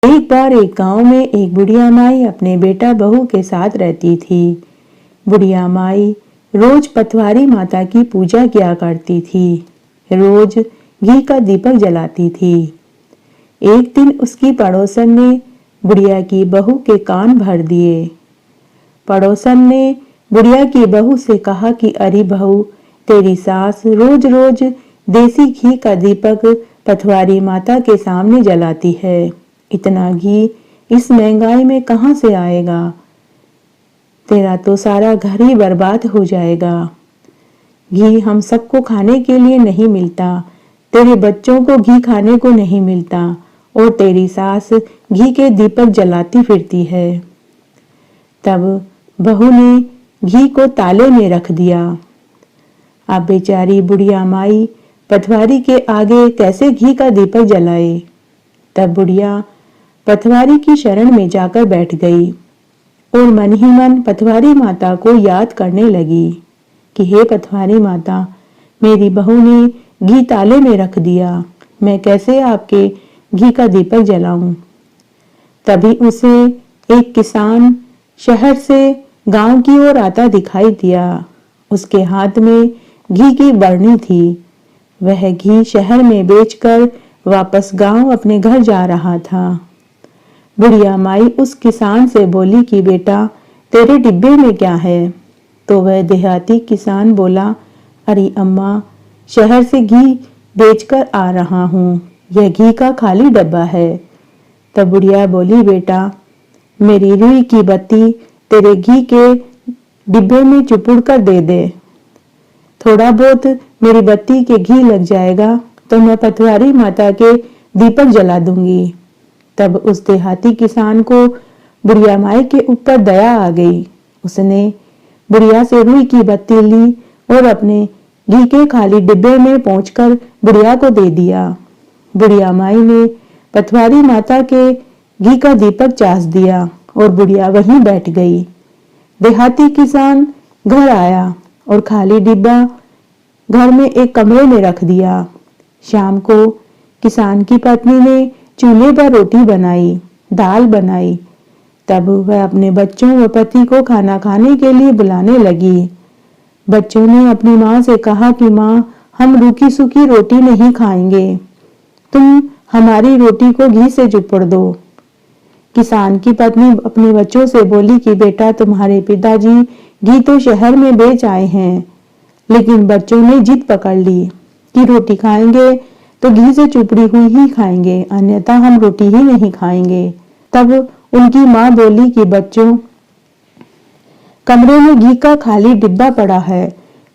एक बार एक गांव में एक बुढ़िया माई अपने बेटा बहू के साथ रहती थी। बुढ़िया माई रोज पथवारी माता की पूजा किया करती थी। रोज घी का दीपक जलाती थी। एक दिन उसकी पड़ोसन ने बुढ़िया की बहू के कान भर दिए। पड़ोसन ने बुढ़िया की बहू से कहा कि अरे बहू, तेरी सास रोज रोज देसी घी का दीपक पथवारी माता के सामने जलाती है। इतना घी इस महंगाई में कहां से आएगा? तेरा तो सारा घर ही बर्बाद हो जाएगा। घी हम सबको खाने के लिए नहीं मिलता, तेरे बच्चों को घी खाने को नहीं मिलता और तेरी सास घी के दीपक जलाती फिरती है। तब बहू ने घी को ताले में रख दिया। अब बेचारी बुढ़िया माई पथवारी के आगे कैसे घी का दीपक जलाए? तब बुढ़िया पथवारी की शरण में जाकर बैठ गई और मन ही मन पथवारी माता को याद करने लगी कि हे पथवारी माता, मेरी बहू ने घी ताले में रख दिया, मैं कैसे आपके घी का दीपक जलाऊं? तभी उसे एक किसान शहर से गांव की ओर आता दिखाई दिया। उसके हाथ में घी की बरनी थी। वह घी शहर में बेचकर वापस गांव अपने घर जा रहा था। बुढ़िया माई उस किसान से बोली कि बेटा, तेरे डिब्बे में क्या है? तो वह देहाती किसान बोला, अरे अम्मा, शहर से घी बेचकर आ रहा हूँ, यह घी का खाली डब्बा है। तब बुढ़िया बोली, बेटा, मेरी रुई की बत्ती तेरे घी के डिब्बे में चुपुड़ कर दे दे। थोड़ा बहुत मेरी बत्ती के घी लग जाएगा तो मैं पथवारी माता के दीपक जला दूंगी। तब उस देहाती किसान को बुढ़िया माई के ऊपर दया आ गई। उसने बुढ़िया से रुई की बत्ती ली और अपने घी के खाली डिब्बे में पहुंचकर बुढ़िया को दे दिया। बुढ़िया माई ने पथवारी माता के घी का दीपक चास दिया और बुढ़िया वहीं बैठ गई। देहाती किसान घर आया और खाली डिब्बा घर में एक कमरे में रख दिया। शाम को किसान की पत्नी ने चूल्हे पर रोटी बनाई, दाल बनाई। तब वह अपने बच्चों व पति को खाना खाने के लिए बुलाने लगी। बच्चों ने अपनी माँ से कहा कि माँ, हम रूखी सूखी रोटी नहीं खाएंगे, तुम हमारी रोटी को घी से चुपड़ दो। किसान की पत्नी अपने बच्चों से बोली कि बेटा, तुम्हारे पिताजी घी तो शहर में बेच आए हैं। लेकिन बच्चों ने जिद पकड़ ली कि रोटी खाएंगे तो घी से चुपड़ी हुई ही खाएंगे, अन्यथा हम रोटी ही नहीं खाएंगे। तब उनकी माँ बोली कि बच्चों, कमरे में घी का खाली डिब्बा पड़ा है,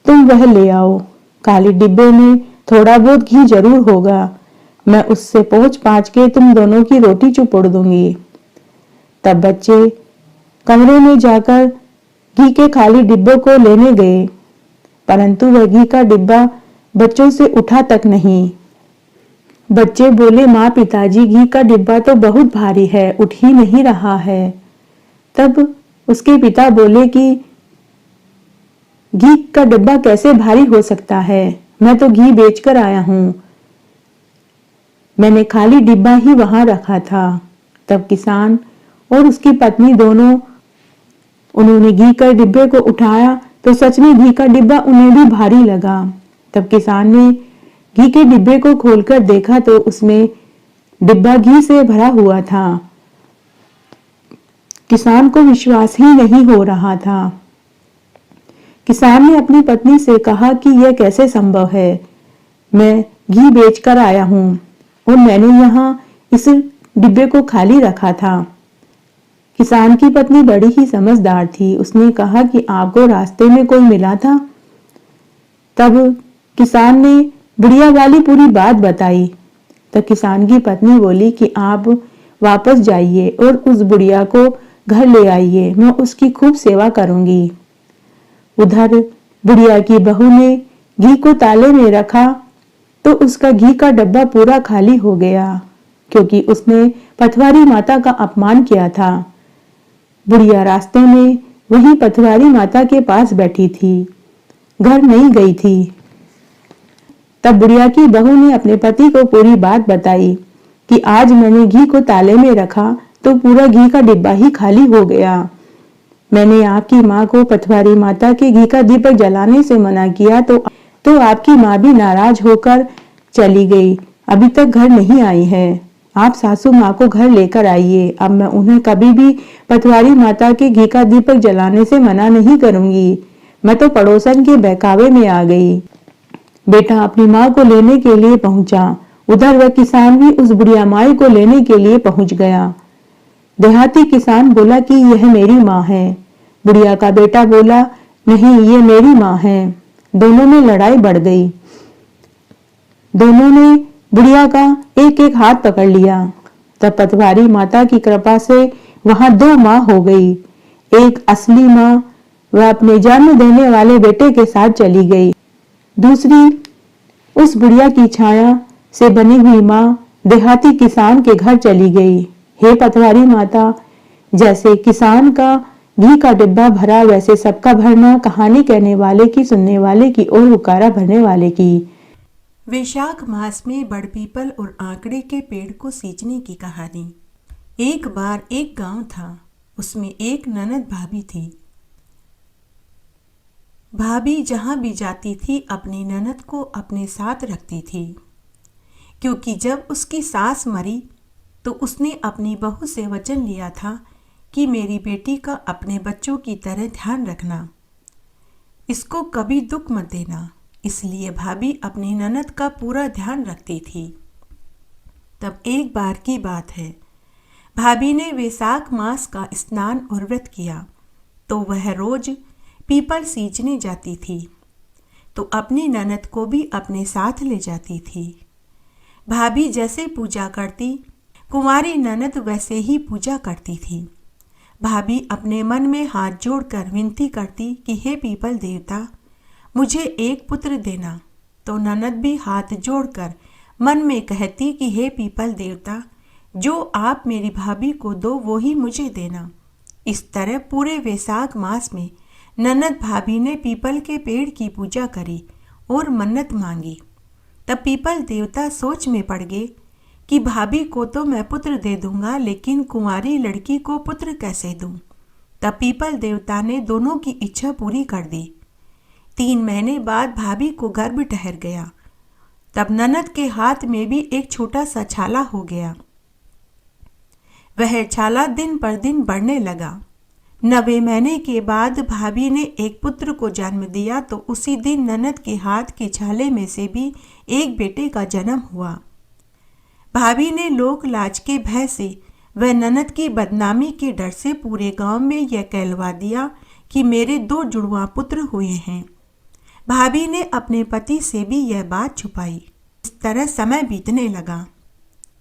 तुम वह ले आओ। खाली डिब्बे में थोड़ा बहुत घी जरूर होगा, मैं उससे पोंछ पाँच के तुम दोनों की रोटी चुपड़ दूंगी। तब बच्चे कमरे में जाकर घी के खाली डिब्बे को लेने गए, परंतु वह घी का डिब्बा बच्चों से उठा तक नहीं। बच्चे बोले, माँ, पिताजी, घी का डिब्बा तो बहुत भारी है, उठ ही नहीं रहा है। तब उसके पिता बोले कि घी का डिब्बा कैसे भारी हो सकता है? मैं तो घी बेचकर आया हूं, मैंने खाली डिब्बा ही वहां रखा था। तब किसान और उसकी पत्नी दोनों, उन्होंने घी के डिब्बे को उठाया तो सच में घी का डिब्बा उन्हें भी भारी लगा। तब किसान ने घी के डिब्बे को खोलकर देखा तो उसमें डिब्बा घी से भरा हुआ था। किसान को विश्वास ही नहीं हो रहा था। किसान ने अपनी पत्नी से कहा कि यह कैसे संभव है? मैं घी बेचकर आया हूं और मैंने यहाँ इस डिब्बे को खाली रखा था। किसान की पत्नी बड़ी ही समझदार थी। उसने कहा कि आपको रास्ते में कोई मिला था? तब किसान ने बुढ़िया वाली पूरी बात बताई। तब किसान की पत्नी बोली कि आप वापस जाइए और उस बुढ़िया को घर ले आइए, मैं उसकी खूब सेवा करूंगी। उधर बुढ़िया की बहू ने घी को ताले में रखा तो उसका घी का डब्बा पूरा खाली हो गया, क्योंकि उसने पथवारी माता का अपमान किया था। बुढ़िया रास्ते में वहीं पथवारी माता के पास बैठी थी, घर नहीं गई थी। तब बुढ़िया की बहू ने अपने पति को पूरी बात बताई। कि आज मैंने घी को ताले में रखा तो पूरा घी का डिब्बा ही खाली हो गया। मैंने आपकी माँ को पथवारी माता के घी का दीपक जलाने से मना किया तो आपकी माँ भी नाराज होकर चली गई, अभी तक घर नहीं आई है। आप सासू माँ को घर लेकर आइए, अब मैं उन्हें कभी भी पथवारी माता के घी का दीपक जलाने से मना नहीं करूंगी। मैं तो पड़ोसन के बहकावे में आ गई। बेटा अपनी माँ को लेने के लिए पहुंचा। उधर वह किसान भी उस बुढ़िया माई को लेने के लिए पहुंच गया। देहाती किसान बोला कि यह मेरी माँ है। बुढ़िया का बेटा बोला, नहीं ये मेरी माँ है। दोनों में लड़ाई बढ़ गई। दोनों ने बुढ़िया का एक एक हाथ पकड़ लिया। तब पटवारी माता की कृपा से वहां दो माँ हो गई। एक असली माँ वह अपने जन्म देने वाले बेटे के साथ चली गई, दूसरी उस बुढ़िया की छाया से बनी हुई माँ देहाती किसान के घर चली गई। हे पटवारी माता, जैसे किसान का घी का डिब्बा भरा वैसे सबका भरना, कहानी कहने वाले की, सुनने वाले की और हुकारा भरने वाले की। वैशाख मास में बड़ पीपल और आंकड़े के पेड़ को सींचने की कहानी। एक बार एक गांव था, उसमें एक ननद भाभी थी। भाभी जहां भी जाती थी अपनी ननद को अपने साथ रखती थी, क्योंकि जब उसकी सास मरी तो उसने अपनी बहू से वचन लिया था कि मेरी बेटी का अपने बच्चों की तरह ध्यान रखना, इसको कभी दुख मत देना। इसलिए भाभी अपनी ननद का पूरा ध्यान रखती थी। तब एक बार की बात है, भाभी ने वैशाख मास का स्नान और व्रत किया तो वह रोज पीपल सींचने जाती थी, तो अपनी ननद को भी अपने साथ ले जाती थी। भाभी जैसे पूजा करती, कुंवारी ननद वैसे ही पूजा करती थी। भाभी अपने मन में हाथ जोड़कर विनती करती कि हे पीपल देवता, मुझे एक पुत्र देना। तो ननद भी हाथ जोड़कर मन में कहती कि हे पीपल देवता, जो आप मेरी भाभी को दो वो ही मुझे देना। इस तरह पूरे वैशाख मास में ननद भाभी ने पीपल के पेड़ की पूजा करी और मन्नत मांगी। तब पीपल देवता सोच में पड़ गए कि भाभी को तो मैं पुत्र दे दूंगा, लेकिन कुंवारी लड़की को पुत्र कैसे दूं। तब पीपल देवता ने दोनों की इच्छा पूरी कर दी। 3 महीने बाद भाभी को गर्भ ठहर गया। तब ननद के हाथ में भी एक छोटा सा छाला हो गया। वह छाला दिन पर दिन बढ़ने लगा। 9वें महीने के बाद भाभी ने एक पुत्र को जन्म दिया तो उसी दिन ननद के हाथ के छाले में से भी एक बेटे का जन्म हुआ। भाभी ने लोक लाज के भय से वह ननद की बदनामी के डर से पूरे गांव में यह कहलवा दिया कि मेरे 2 जुड़वा पुत्र हुए हैं। भाभी ने अपने पति से भी यह बात छुपाई। इस तरह समय बीतने लगा।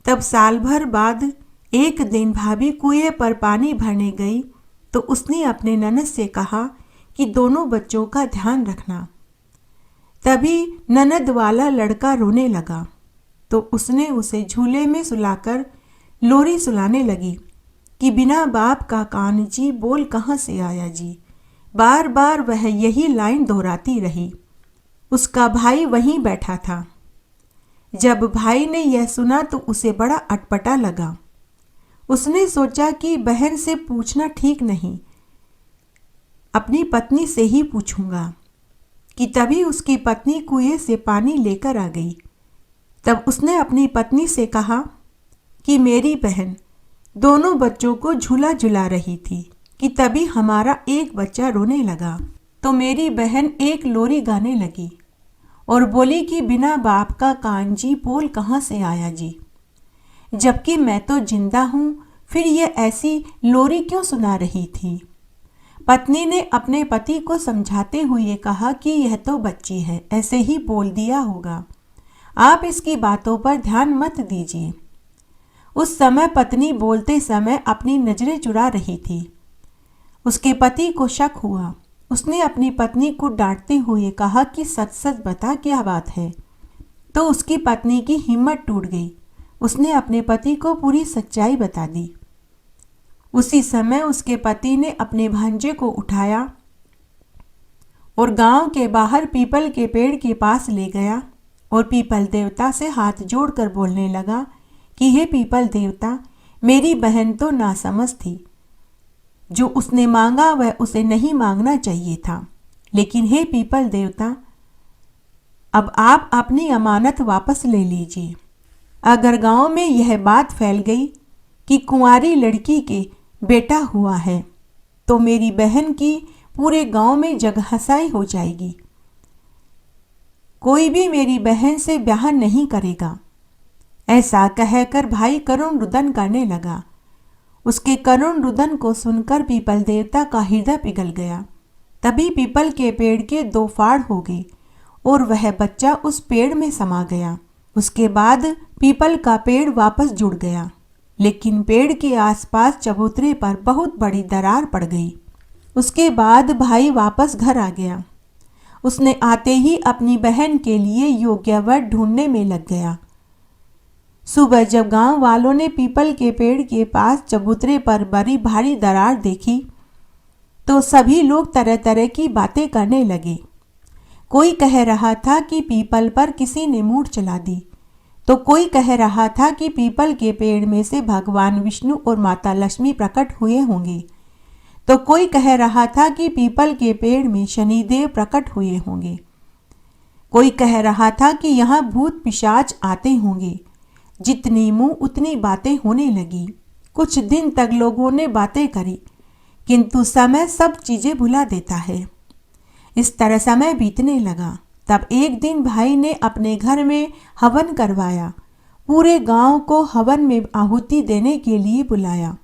तब साल भर बाद एक दिन भाभी कुएं पर पानी भरने गई तो उसने अपने ननद से कहा कि दोनों बच्चों का ध्यान रखना। तभी ननद वाला लड़का रोने लगा तो उसने उसे झूले में सुलाकर लोरी सुलाने लगी कि बिना बाप का कान जी, बोल कहाँ से आया जी। बार बार वह यही लाइन दोहराती रही। उसका भाई वहीं बैठा था। जब भाई ने यह सुना तो उसे बड़ा अटपटा लगा। उसने सोचा कि बहन से पूछना ठीक नहीं, अपनी पत्नी से ही पूछूंगा। कि तभी उसकी पत्नी कुएं से पानी लेकर आ गई। तब उसने अपनी पत्नी से कहा कि मेरी बहन दोनों बच्चों को झूला झुला रही थी कि तभी हमारा एक बच्चा रोने लगा तो मेरी बहन एक लोरी गाने लगी और बोली कि बिना बाप का कान जी, बोल कहाँ से आया जी। जबकि मैं तो जिंदा हूँ, फिर ये ऐसी लोरी क्यों सुना रही थी। पत्नी ने अपने पति को समझाते हुए कहा कि यह तो बच्ची है, ऐसे ही बोल दिया होगा, आप इसकी बातों पर ध्यान मत दीजिए। उस समय पत्नी बोलते समय अपनी नजरें चुरा रही थी। उसके पति को शक हुआ। उसने अपनी पत्नी को डांटते हुए कहा कि सच सच बता क्या बात है। तो उसकी पत्नी की हिम्मत टूट गई। उसने अपने पति को पूरी सच्चाई बता दी। उसी समय उसके पति ने अपने भांजे को उठाया और गांव के बाहर पीपल के पेड़ के पास ले गया और पीपल देवता से हाथ जोड़कर बोलने लगा कि हे पीपल देवता, मेरी बहन तो नासमझ थी। जो उसने मांगा वह उसे नहीं मांगना चाहिए था। लेकिन हे पीपल देवता, अब आप अपनी अमानत वापस ले लीजिए। अगर गांव में यह बात फैल गई कि कुंवारी लड़की के बेटा हुआ है तो मेरी बहन की पूरे गांव में जगहसाई हो जाएगी। कोई भी मेरी बहन से ब्याह नहीं करेगा। ऐसा कहकर भाई करुण रुदन करने लगा। उसके करुण रुदन को सुनकर पीपल देवता का हृदय पिघल गया। तभी पीपल के पेड़ के 2 फाड़ हो गए और वह बच्चा उस पेड़ में समा गया। उसके बाद पीपल का पेड़ वापस जुड़ गया, लेकिन पेड़ के आसपास चबूतरे पर बहुत बड़ी दरार पड़ गई। उसके बाद भाई वापस घर आ गया। उसने आते ही अपनी बहन के लिए योग्य वर ढूंढने में लग गया। सुबह जब गांव वालों ने पीपल के पेड़ के पास चबूतरे पर बड़ी भारी दरार देखी तो सभी लोग तरह तरह की बातें करने लगे। कोई कह रहा था कि पीपल पर किसी ने मूठ चला दी, तो कोई कह रहा था कि पीपल के पेड़ में से भगवान विष्णु और माता लक्ष्मी प्रकट हुए होंगे, तो कोई कह रहा था कि पीपल के पेड़ में शनिदेव प्रकट हुए होंगे। कोई कह रहा था कि यहाँ भूत पिशाच आते होंगे। जितनी मुंह उतनी बातें होने लगी। कुछ दिन तक लोगों ने बातें करी, किंतु समय सब चीजें भुला देता है। इस तरह समय बीतने लगा। तब एक दिन भाई ने अपने घर में हवन करवाया। पूरे गांव को हवन में आहुति देने के लिए बुलाया।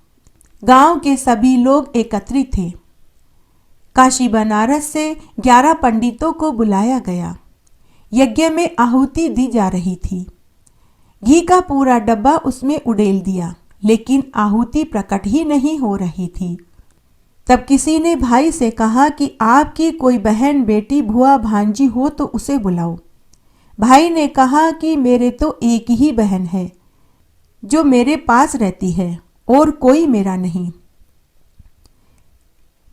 गांव के सभी लोग एकत्रित थे। काशी बनारस से 11 पंडितों को बुलाया गया। यज्ञ में आहुति दी जा रही थी। घी का पूरा डब्बा उसमें उड़ेल दिया, लेकिन आहुति प्रकट ही नहीं हो रही थी। तब किसी ने भाई से कहा कि आपकी कोई बहन, बेटी, भुआ, भांजी हो तो उसे बुलाओ। भाई ने कहा कि मेरे तो एक ही बहन है जो मेरे पास रहती है और कोई मेरा नहीं।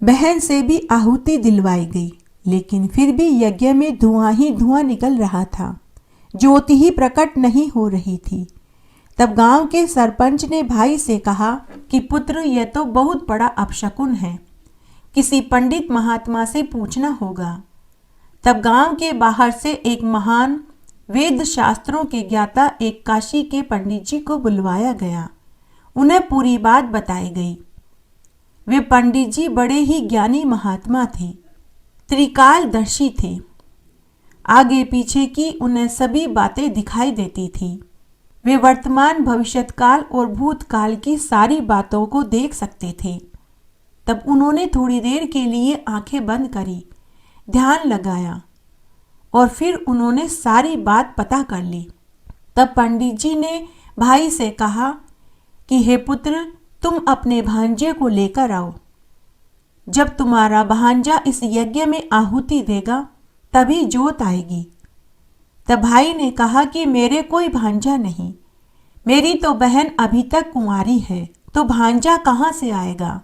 बहन से भी आहुति दिलवाई गई, लेकिन फिर भी यज्ञ में धुआं ही धुआं निकल रहा था। ज्योति ही प्रकट नहीं हो रही थी। तब गांव के सरपंच ने भाई से कहा कि पुत्र, यह तो बहुत बड़ा अपशकुन है। किसी पंडित महात्मा से पूछना होगा। तब गांव के बाहर से एक महान वेद शास्त्रों के ज्ञाता एक काशी के पंडित जी को बुलवाया गया। उन्हें पूरी बात बताई गई। वे पंडित जी बड़े ही ज्ञानी महात्मा थे, त्रिकालदर्शी थे। आगे पीछे की उन्हें सभी बातें दिखाई देती थी। वे वर्तमान, भविष्यकाल और भूतकाल की सारी बातों को देख सकते थे। तब उन्होंने थोड़ी देर के लिए आंखें बंद करी, ध्यान लगाया और फिर उन्होंने सारी बात पता कर ली। तब पंडित जी ने भाई से कहा कि हे पुत्र, तुम अपने भांजे को लेकर आओ। जब तुम्हारा भांजा इस यज्ञ में आहुति देगा तभी जोत आएगी। तब भाई ने कहा कि मेरे कोई भांजा नहीं, मेरी तो बहन अभी तक कुंवारी है, तो भांजा कहाँ से आएगा।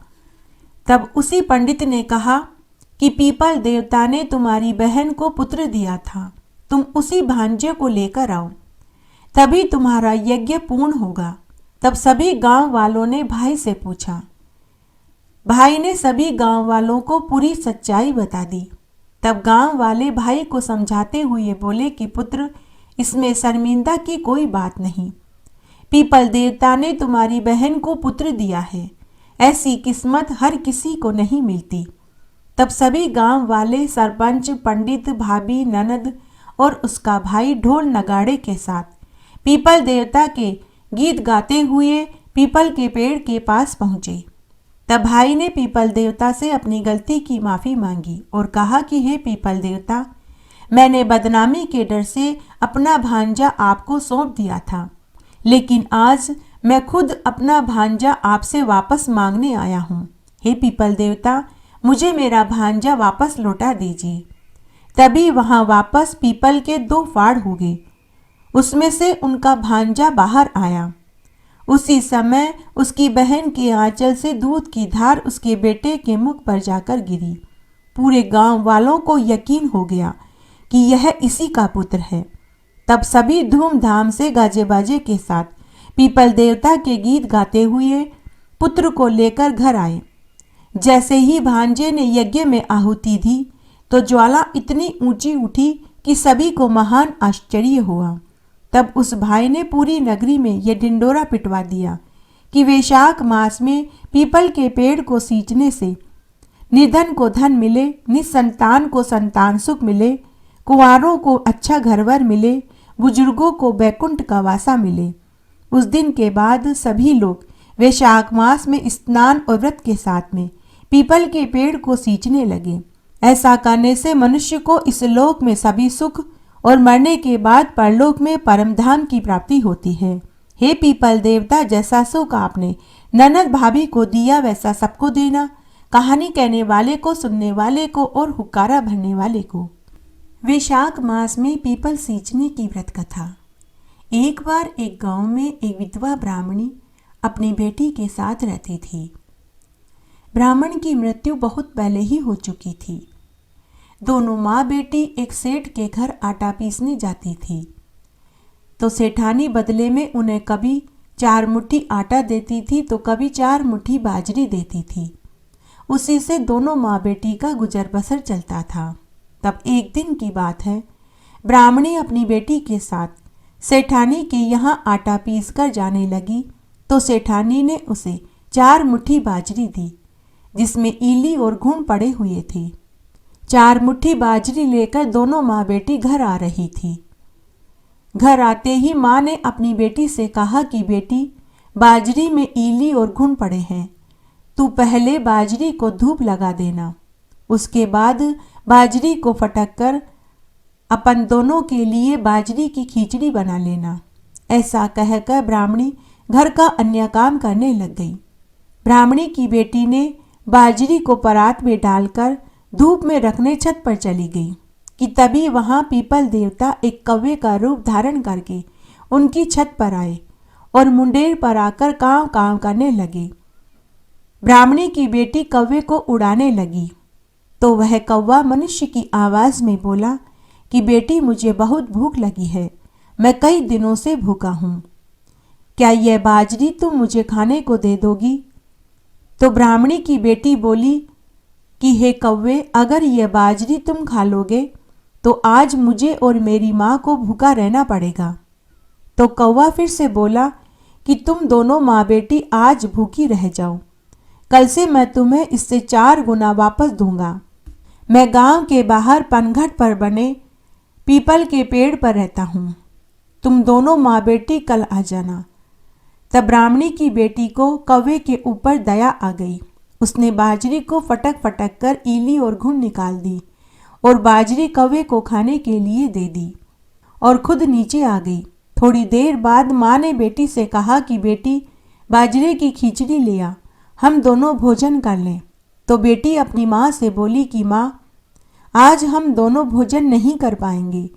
तब उसी पंडित ने कहा कि पीपल देवता ने तुम्हारी बहन को पुत्र दिया था, तुम उसी भांजे को लेकर आओ, तभी तुम्हारा यज्ञ पूर्ण होगा। तब सभी गांव वालों ने भाई से पूछा। भाई ने सभी गांव वालों को पूरी सच्चाई बता दी। तब गांव वाले भाई को समझाते हुए बोले कि पुत्र, इसमें शर्मिंदा की कोई बात नहीं। पीपल देवता ने तुम्हारी बहन को पुत्र दिया है। ऐसी किस्मत हर किसी को नहीं मिलती। तब सभी गांव वाले, सरपंच, पंडित, भाभी, ननद और उसका भाई ढोल नगाड़े के साथ पीपल देवता के गीत गाते हुए पीपल के पेड़ के पास पहुँचे। तब भाई ने पीपल देवता से अपनी गलती की माफ़ी मांगी और कहा कि हे पीपल देवता, मैंने बदनामी के डर से अपना भांजा आपको सौंप दिया था, लेकिन आज मैं खुद अपना भांजा आपसे वापस मांगने आया हूँ। हे पीपल देवता, मुझे मेरा भांजा वापस लौटा दीजिए। तभी वहाँ वापस पीपल के 2 फाड़ हो गए। उसमें से उनका भांजा बाहर आया। उसी समय उसकी बहन के आंचल से दूध की धार उसके बेटे के मुख पर जाकर गिरी। पूरे गांव वालों को यकीन हो गया कि यह इसी का पुत्र है। तब सभी धूमधाम से गाजे बाजे के साथ पीपल देवता के गीत गाते हुए पुत्र को लेकर घर आए। जैसे ही भांजे ने यज्ञ में आहुति दी तो ज्वाला इतनी ऊंची उठी कि सभी को महान आश्चर्य हुआ। तब उस भाई ने पूरी नगरी में यह ढिंडोरा पिटवा दिया कि वैशाख मास में पीपल के पेड़ को सींचने से निर्धन को धन मिले, निसंतान को संतान सुख मिले, कुंवारों को अच्छा घरवर मिले, बुजुर्गों को बैकुंठ का वासा मिले। उस दिन के बाद सभी लोग वैशाख मास में स्नान और व्रत के साथ में पीपल के पेड़ को सींचने लगे। ऐसा करने से मनुष्य को इस लोक में सभी सुख और मरने के बाद परलोक में परमधाम की प्राप्ति होती है। हे पीपल देवता, जैसा सुख आपने ननद भाभी को दिया वैसा सबको देना, कहानी कहने वाले को, सुनने वाले को और हुक्कारा भरने वाले को। वैशाख मास में पीपल सींचने की व्रत कथा। एक बार एक गांव में एक विधवा ब्राह्मणी अपनी बेटी के साथ रहती थी। ब्राह्मण की मृत्यु बहुत पहले ही हो चुकी थी। दोनों माँ बेटी एक सेठ के घर आटा पीसने जाती थी तो सेठानी बदले में उन्हें कभी 4 मुट्ठी आटा देती थी तो कभी 4 मुट्ठी बाजरी देती थी। उसी से दोनों माँ बेटी का गुजर बसर चलता था। तब एक दिन की बात है, ब्राह्मणी अपनी बेटी के साथ सेठानी के यहाँ आटा पीस कर जाने लगी तो सेठानी ने उसे 4 मुट्ठी बाजरी दी जिसमें ईली और घुन पड़े हुए थे। 4 मुट्ठी बाजरी लेकर दोनों माँ बेटी घर आ रही थी। घर आते ही माँ ने अपनी बेटी से कहा कि बेटी, बाजरी में ईली और घुन पड़े हैं, तू पहले बाजरी को धूप लगा देना, उसके बाद बाजरी को फटक कर अपन दोनों के लिए बाजरी की खिचड़ी बना लेना। ऐसा कहकर ब्राह्मणी घर का अन्य काम करने लग गई। ब्राह्मणी की बेटी ने बाजरी को परात में डालकर धूप में रखने छत पर चली गई कि तभी वहां पीपल देवता एक कौवे का रूप धारण करके उनकी छत पर आए और मुंडेर पर आकर कांव कांव करने लगे। ब्राह्मणी की बेटी कौवे को उड़ाने लगी तो वह कौवा मनुष्य की आवाज में बोला कि बेटी, मुझे बहुत भूख लगी है, मैं कई दिनों से भूखा हूँ, क्या यह बाजरी तुम मुझे खाने को दे दोगी? तो ब्राह्मणी की बेटी बोली कि हे कौवे, अगर यह बाजरी तुम खा लोगे तो आज मुझे और मेरी माँ को भूखा रहना पड़ेगा। तो कौवा फिर से बोला कि तुम दोनों माँ बेटी आज भूखी रह जाओ, कल से मैं तुम्हें इससे 4 गुना वापस दूंगा। मैं गांव के बाहर पनघट पर बने पीपल के पेड़ पर रहता हूँ, तुम दोनों माँ बेटी कल आ जाना। तब ब्राह्मणी की बेटी को कौवे के ऊपर दया आ गई। उसने बाजरी को फटक फटक कर ईली और घुन निकाल दी और बाजरी कौवे को खाने के लिए दे दी और खुद नीचे आ गई। थोड़ी देर बाद माँ ने बेटी से कहा कि बेटी, बाजरे की खिचड़ी ले आ, हम दोनों भोजन कर लें। तो बेटी अपनी माँ से बोली कि माँ, आज हम दोनों भोजन नहीं कर पाएंगे।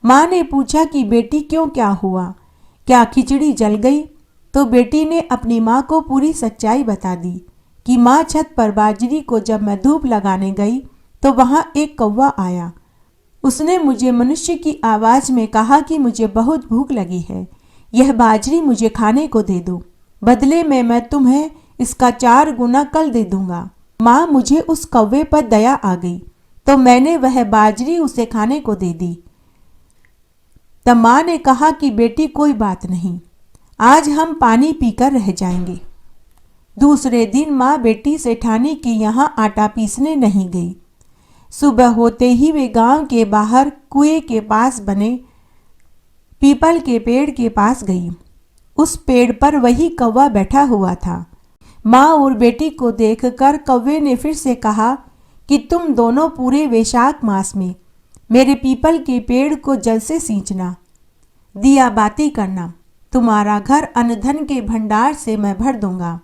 माँ ने पूछा कि बेटी क्यों, क्या हुआ, क्या खिचड़ी जल गई? तो बेटी ने अपनी माँ को पूरी सच्चाई बता दी कि माँ, छत पर बाजरी को जब मैं धूप लगाने गई तो वहाँ एक कौवा आया। उसने मुझे मनुष्य की आवाज़ में कहा कि मुझे बहुत भूख लगी है, यह बाजरी मुझे खाने को दे दो, बदले में मैं तुम्हें इसका 4 गुना कल दे दूंगा। माँ, मुझे उस कौवे पर दया आ गई तो मैंने वह बाजरी उसे खाने को दे दी। तब माँ ने कहा कि बेटी, कोई बात नहीं, आज हम पानी पीकर रह जाएंगे। दूसरे दिन माँ बेटी सेठानी के यहाँ आटा पीसने नहीं गई। सुबह होते ही वे गांव के बाहर कुएं के पास बने पीपल के पेड़ के पास गई। उस पेड़ पर वही कौवा बैठा हुआ था। माँ और बेटी को देखकर कौवे ने फिर से कहा कि तुम दोनों पूरे वैशाख मास में मेरे पीपल के पेड़ को जल से सींचना, दिया बाती करना, तुम्हारा घर अन्न धन के भंडार से मैं भर दूंगा,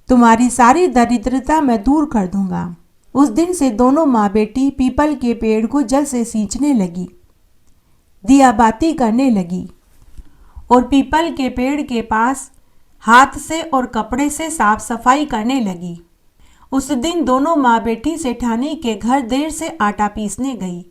तुम्हारी सारी दरिद्रता मैं दूर कर दूंगा। उस दिन से दोनों माँ बेटी पीपल के पेड़ को जल से सींचने लगी, दिया बाती करने लगी और पीपल के पेड़ के पास हाथ से और कपड़े से साफ सफाई करने लगी। उस दिन दोनों माँ बेटी सेठानी के घर देर से आटा पीसने गई।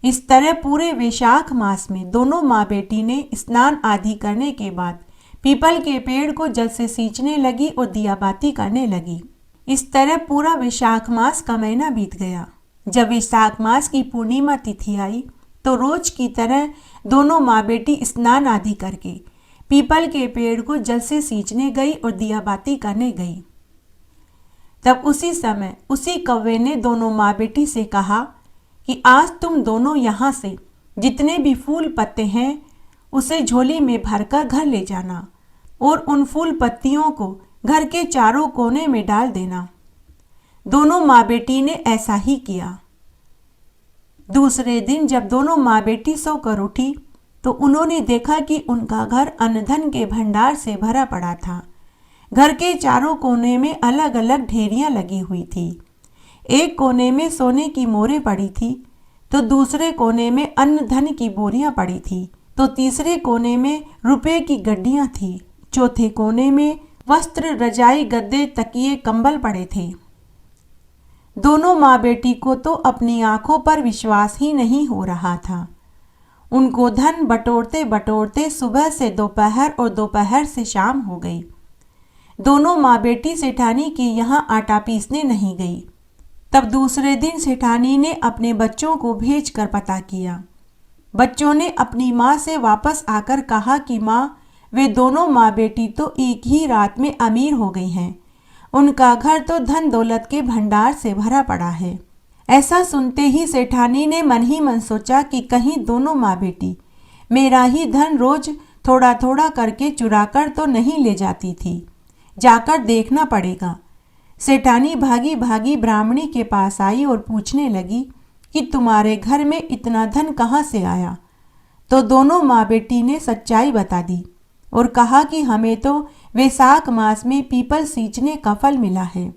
इस तरह पूरे वैशाख मास में दोनों माँ बेटी ने स्नान आदि करने के बाद पीपल के पेड़ को जल से सींचने लगी और दिया बाती करने लगी। इस तरह पूरा वैशाख मास का महीना बीत गया। जब वैशाख मास की पूर्णिमा तिथि आई तो रोज की तरह दोनों माँ बेटी स्नान आदि करके पीपल के पेड़ को जल से सींचने गई और दिया बाती करने गई। तब उसी समय उसी कौवे ने दोनों माँ बेटी से कहा कि आज तुम दोनों यहाँ से जितने भी फूल पत्ते हैं उसे झोली में भरकर घर ले जाना और उन फूल पत्तियों को घर के चारों कोने में डाल देना। दोनों माँ बेटी ने ऐसा ही किया। दूसरे दिन जब दोनों माँ बेटी सोकर उठी तो उन्होंने देखा कि उनका घर अन्न धन के भंडार से भरा पड़ा था। घर के चारों कोने में अलग अलग ढेरियां लगी हुई थी। एक कोने में सोने की मोहरें पड़ी थी, तो दूसरे कोने में अन्न धन की बोरियां पड़ी थी, तो तीसरे कोने में रुपए की गड्डियां थी, चौथे कोने में वस्त्र, रजाई, गद्दे, तकिए, कंबल पड़े थे। दोनों माँ बेटी को तो अपनी आंखों पर विश्वास ही नहीं हो रहा था। उनको धन बटोरते बटोरते सुबह से दोपहर और दोपहर से शाम हो गई। दोनों माँ बेटी सेठानी के यहाँ आटा पीसने नहीं गई। तब दूसरे दिन सेठानी ने अपने बच्चों को भेजकर पता किया। बच्चों ने अपनी माँ से वापस आकर कहा कि माँ, वे दोनों माँ बेटी तो एक ही रात में अमीर हो गई हैं। उनका घर तो धन दौलत के भंडार से भरा पड़ा है। ऐसा सुनते ही सेठानी ने मन ही मन सोचा कि कहीं दोनों माँ बेटी मेरा ही धन रोज थोड़ा थोड़ा करके चुराकर तो नहीं ले जाती थी। जाकर देखना पड़ेगा। सेठानी भागी भागी ब्राह्मणी के पास आई और पूछने लगी कि तुम्हारे घर में इतना धन कहाँ से आया। तो दोनों माँ बेटी ने सच्चाई बता दी और कहा कि हमें तो वैशाख मास में पीपल सींचने का फल मिला है।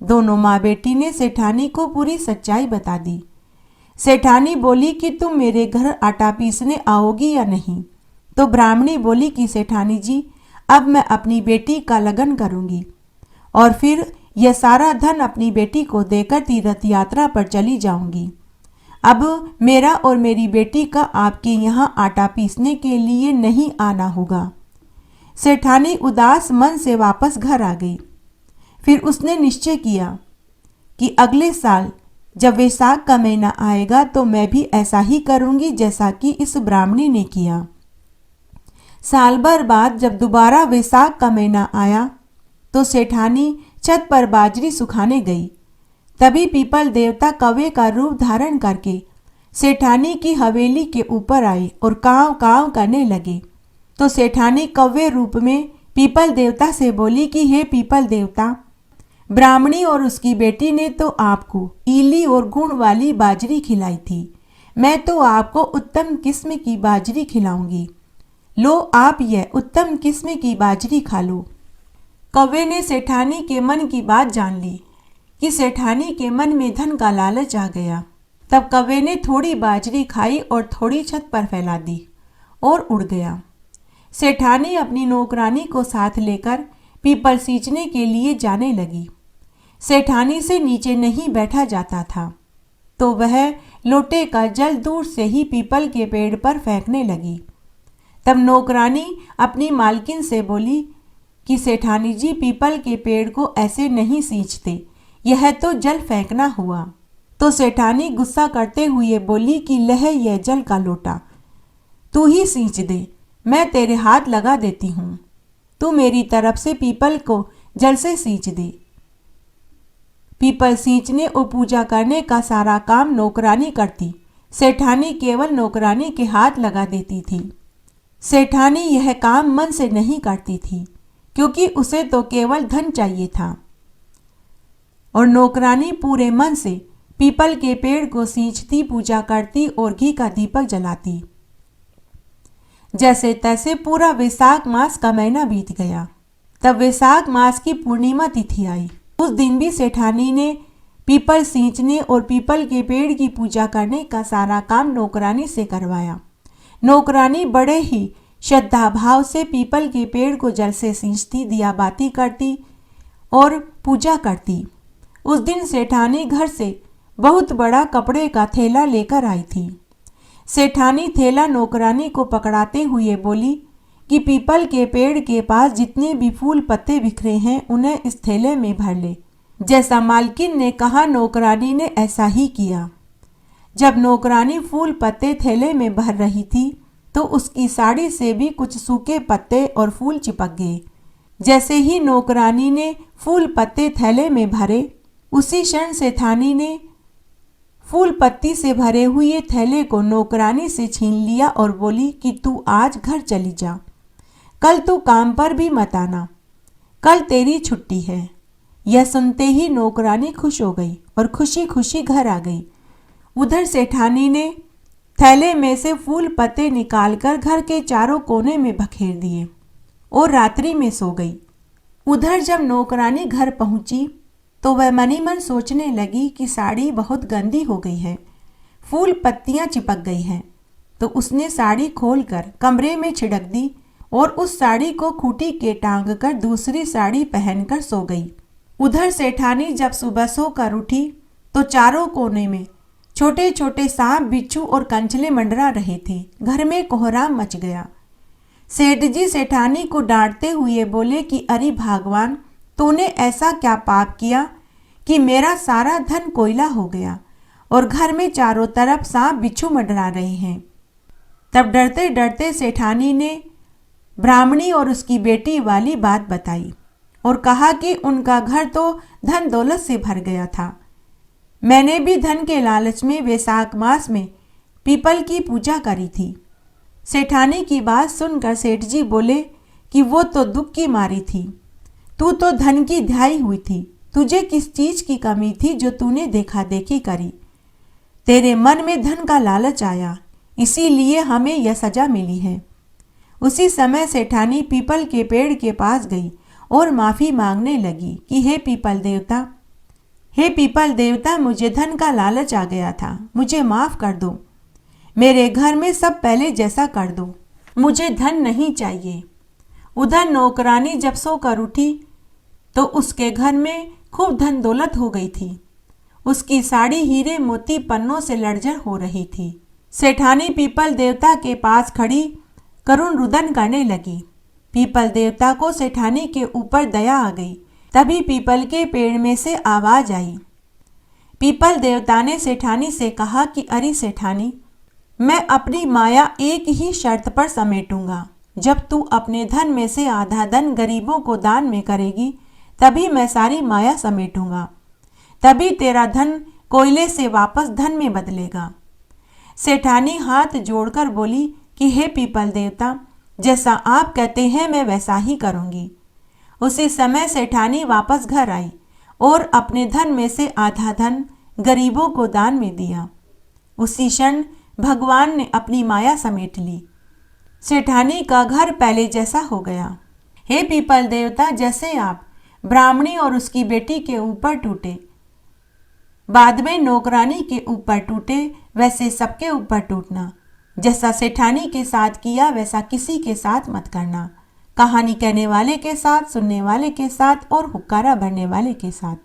दोनों माँ बेटी ने सेठानी को पूरी सच्चाई बता दी। सेठानी बोली कि तुम मेरे घर आटा पीसने आओगी या नहीं। तो ब्राह्मणी बोली कि सेठानी जी, अब मैं अपनी बेटी का लगन करूंगी और फिर यह सारा धन अपनी बेटी को देकर तीर्थ यात्रा पर चली जाऊंगी। अब मेरा और मेरी बेटी का आपके यहाँ आटा पीसने के लिए नहीं आना होगा। सेठानी उदास मन से वापस घर आ गई। फिर उसने निश्चय किया कि अगले साल जब वैशाख का महीना आएगा तो मैं भी ऐसा ही करूंगी जैसा कि इस ब्राह्मणी ने किया। साल भर बाद जब दोबारा वैशाख का महीना आया तो सेठानी छत पर बाजरी सुखाने गई। तभी पीपल देवता कौवे का रूप धारण करके सेठानी की हवेली के ऊपर आए और कांव कांव करने लगे। तो सेठानी कौवे रूप में पीपल देवता से बोली कि हे पीपल देवता, ब्राह्मणी और उसकी बेटी ने तो आपको ईली और गुण वाली बाजरी खिलाई थी। मैं तो आपको उत्तम किस्म की बाजरी खिलाऊंगी। लो, आप यह उत्तम किस्म की बाजरी खा लो। कौवे ने सेठानी के मन की बात जान ली कि सेठानी के मन में धन का लालच आ गया। तब कौवे ने थोड़ी बाजरी खाई और थोड़ी छत पर फैला दी और उड़ गया। सेठानी अपनी नौकरानी को साथ लेकर पीपल सींचने के लिए जाने लगी। सेठानी से नीचे नहीं बैठा जाता था, तो वह लोटे का जल दूर से ही पीपल के पेड़ पर फेंकने लगी। तब नौकरानी अपनी मालकिन से बोली कि सेठानी जी, पीपल के पेड़ को ऐसे नहीं सींचते, यह तो जल फेंकना हुआ। तो सेठानी गुस्सा करते हुए बोली कि लह, यह जल का लोटा, तू ही सींच दे, मैं तेरे हाथ लगा देती हूँ। तू मेरी तरफ से पीपल को जल से सींच दे। पीपल सींचने और पूजा करने का सारा काम नौकरानी करती। सेठानी केवल नौकरानी के हाथ लगा देती थी। सेठानी यह काम मन से नहीं करती थी, क्योंकि उसे तो केवल धन चाहिए था। और नौकरानी पूरे मन से पीपल के पेड़ को सींचती, पूजा करती और घी का दीपक जलाती। जैसे तैसे पूरा वैशाख मास का महीना बीत गया। तब वैशाख मास की पूर्णिमा तिथि आई। उस दिन भी सेठानी ने पीपल सींचने और पीपल के पेड़ की पूजा करने का सारा काम नौकरानी से करवाया। नौकरानी बड़े ही श्रद्धा भाव से पीपल के पेड़ को जल से सींचती, दिया बाती करती और पूजा करती। उस दिन सेठानी घर से बहुत बड़ा कपड़े का थैला लेकर आई थी। सेठानी थैला नौकरानी को पकड़ाते हुए बोली कि पीपल के पेड़ के पास जितने भी फूल पत्ते बिखरे हैं उन्हें इस थैले में भर ले। जैसा मालकिन ने कहा नौकरानी ने ऐसा ही किया। जब नौकरानी फूल पत्ते थैले में भर रही थी तो उसकी साड़ी से भी कुछ सूखे पत्ते और फूल चिपक गए। जैसे ही नौकरानी ने फूल पत्ते थैले में भरे, उसी क्षण सेठानी ने फूल पत्ती से भरे हुए थैले को नौकरानी से छीन लिया और बोली कि तू आज घर चली जा, कल तू काम पर भी मत आना, कल तेरी छुट्टी है। यह सुनते ही नौकरानी खुश हो गई और खुशी खुशी घर आ गई। उधर सेठानी ने थैले में से फूल पत्ते निकालकर घर के चारों कोने में बखेर दिए और रात्रि में सो गई। उधर जब नौकरानी घर पहुंची तो वह मनी मन सोचने लगी कि साड़ी बहुत गंदी हो गई है, फूल पत्तियां चिपक गई हैं। तो उसने साड़ी खोलकर कमरे में छिड़क दी और उस साड़ी को खूंटी के टांग कर दूसरी साड़ी पहनकर सो गई। उधर सेठानी जब सुबह सोकर उठी तो चारों कोने में छोटे छोटे सांप, बिच्छू और कंचले मंडरा रहे थे। घर में कोहराम मच गया। सेठ जी सेठानी को डांटते हुए बोले कि अरे भगवान, तूने ऐसा क्या पाप किया कि मेरा सारा धन कोयला हो गया और घर में चारों तरफ सांप बिच्छू मंडरा रहे हैं। तब डरते डरते सेठानी ने ब्राह्मणी और उसकी बेटी वाली बात बताई और कहा कि उनका घर तो धन दौलत से भर गया था। मैंने भी धन के लालच में वैशाख मास में पीपल की पूजा करी थी। सेठानी की बात सुनकर सेठ जी बोले कि वो तो दुख की मारी थी, तू तो धन की ध्याई हुई थी, तुझे किस चीज की कमी थी जो तूने देखा देखी करी। तेरे मन में धन का लालच आया, इसीलिए हमें यह सजा मिली है। उसी समय सेठानी पीपल के पेड़ के पास गई और माफी मांगने लगी कि हे पीपल देवता, मुझे धन का लालच आ गया था, मुझे माफ कर दो, मेरे घर में सब पहले जैसा कर दो, मुझे धन नहीं चाहिए। उधर नौकरानी जब सोकर उठी तो उसके घर में खूब धन दौलत हो गई थी। उसकी साड़ी हीरे मोती पन्नों से लड़झड़ हो रही थी। सेठानी पीपल देवता के पास खड़ी करुण रुदन करने लगी। पीपल देवता को सेठानी के ऊपर दया आ गई। तभी पीपल के पेड़ में से आवाज आई। पीपल देवता ने सेठानी से कहा कि अरे सेठानी, मैं अपनी माया एक ही शर्त पर समेटूंगा। जब तू अपने धन में से आधा धन गरीबों को दान में करेगी तभी मैं सारी माया समेटूंगा, तभी तेरा धन कोयले से वापस धन में बदलेगा। सेठानी हाथ जोड़कर बोली कि हे पीपल देवता, जैसा आप कहते हैं मैं वैसा ही करूंगी। उसी समय सेठानी वापस घर आई और अपने धन में से आधा धन गरीबों को दान में दिया। उसी क्षण भगवान ने अपनी माया समेट ली। सेठानी का घर पहले जैसा हो गया। हे पीपल देवता, जैसे आप ब्राह्मणी और उसकी बेटी के ऊपर टूटे, बाद में नौकरानी के ऊपर टूटे, वैसे सबके ऊपर टूटना। जैसा सेठानी के साथ किया वैसा किसी के साथ मत करना। कहानी कहने वाले के साथ, सुनने वाले के साथ और हुक्कारा भरने वाले के साथ।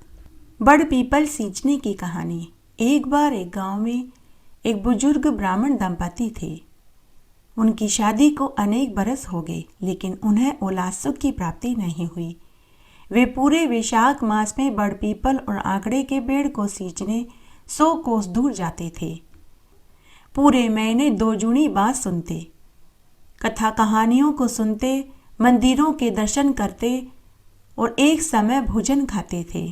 बड़ पीपल सींचने की कहानी। एक बार एक गांव में एक बुजुर्ग ब्राह्मण दंपति थे। उनकी शादी को अनेक बरस हो गए, लेकिन उन्हें औलाद सुख की प्राप्ति नहीं हुई। वे पूरे वैशाख मास में बड़ पीपल और आंकड़े के पेड़ को सींचने 100 कोस दूर जाते थे। पूरे महीने 2 जूनी बात सुनते, कथा कहानियों को सुनते, मंदिरों के दर्शन करते और एक समय भोजन खाते थे।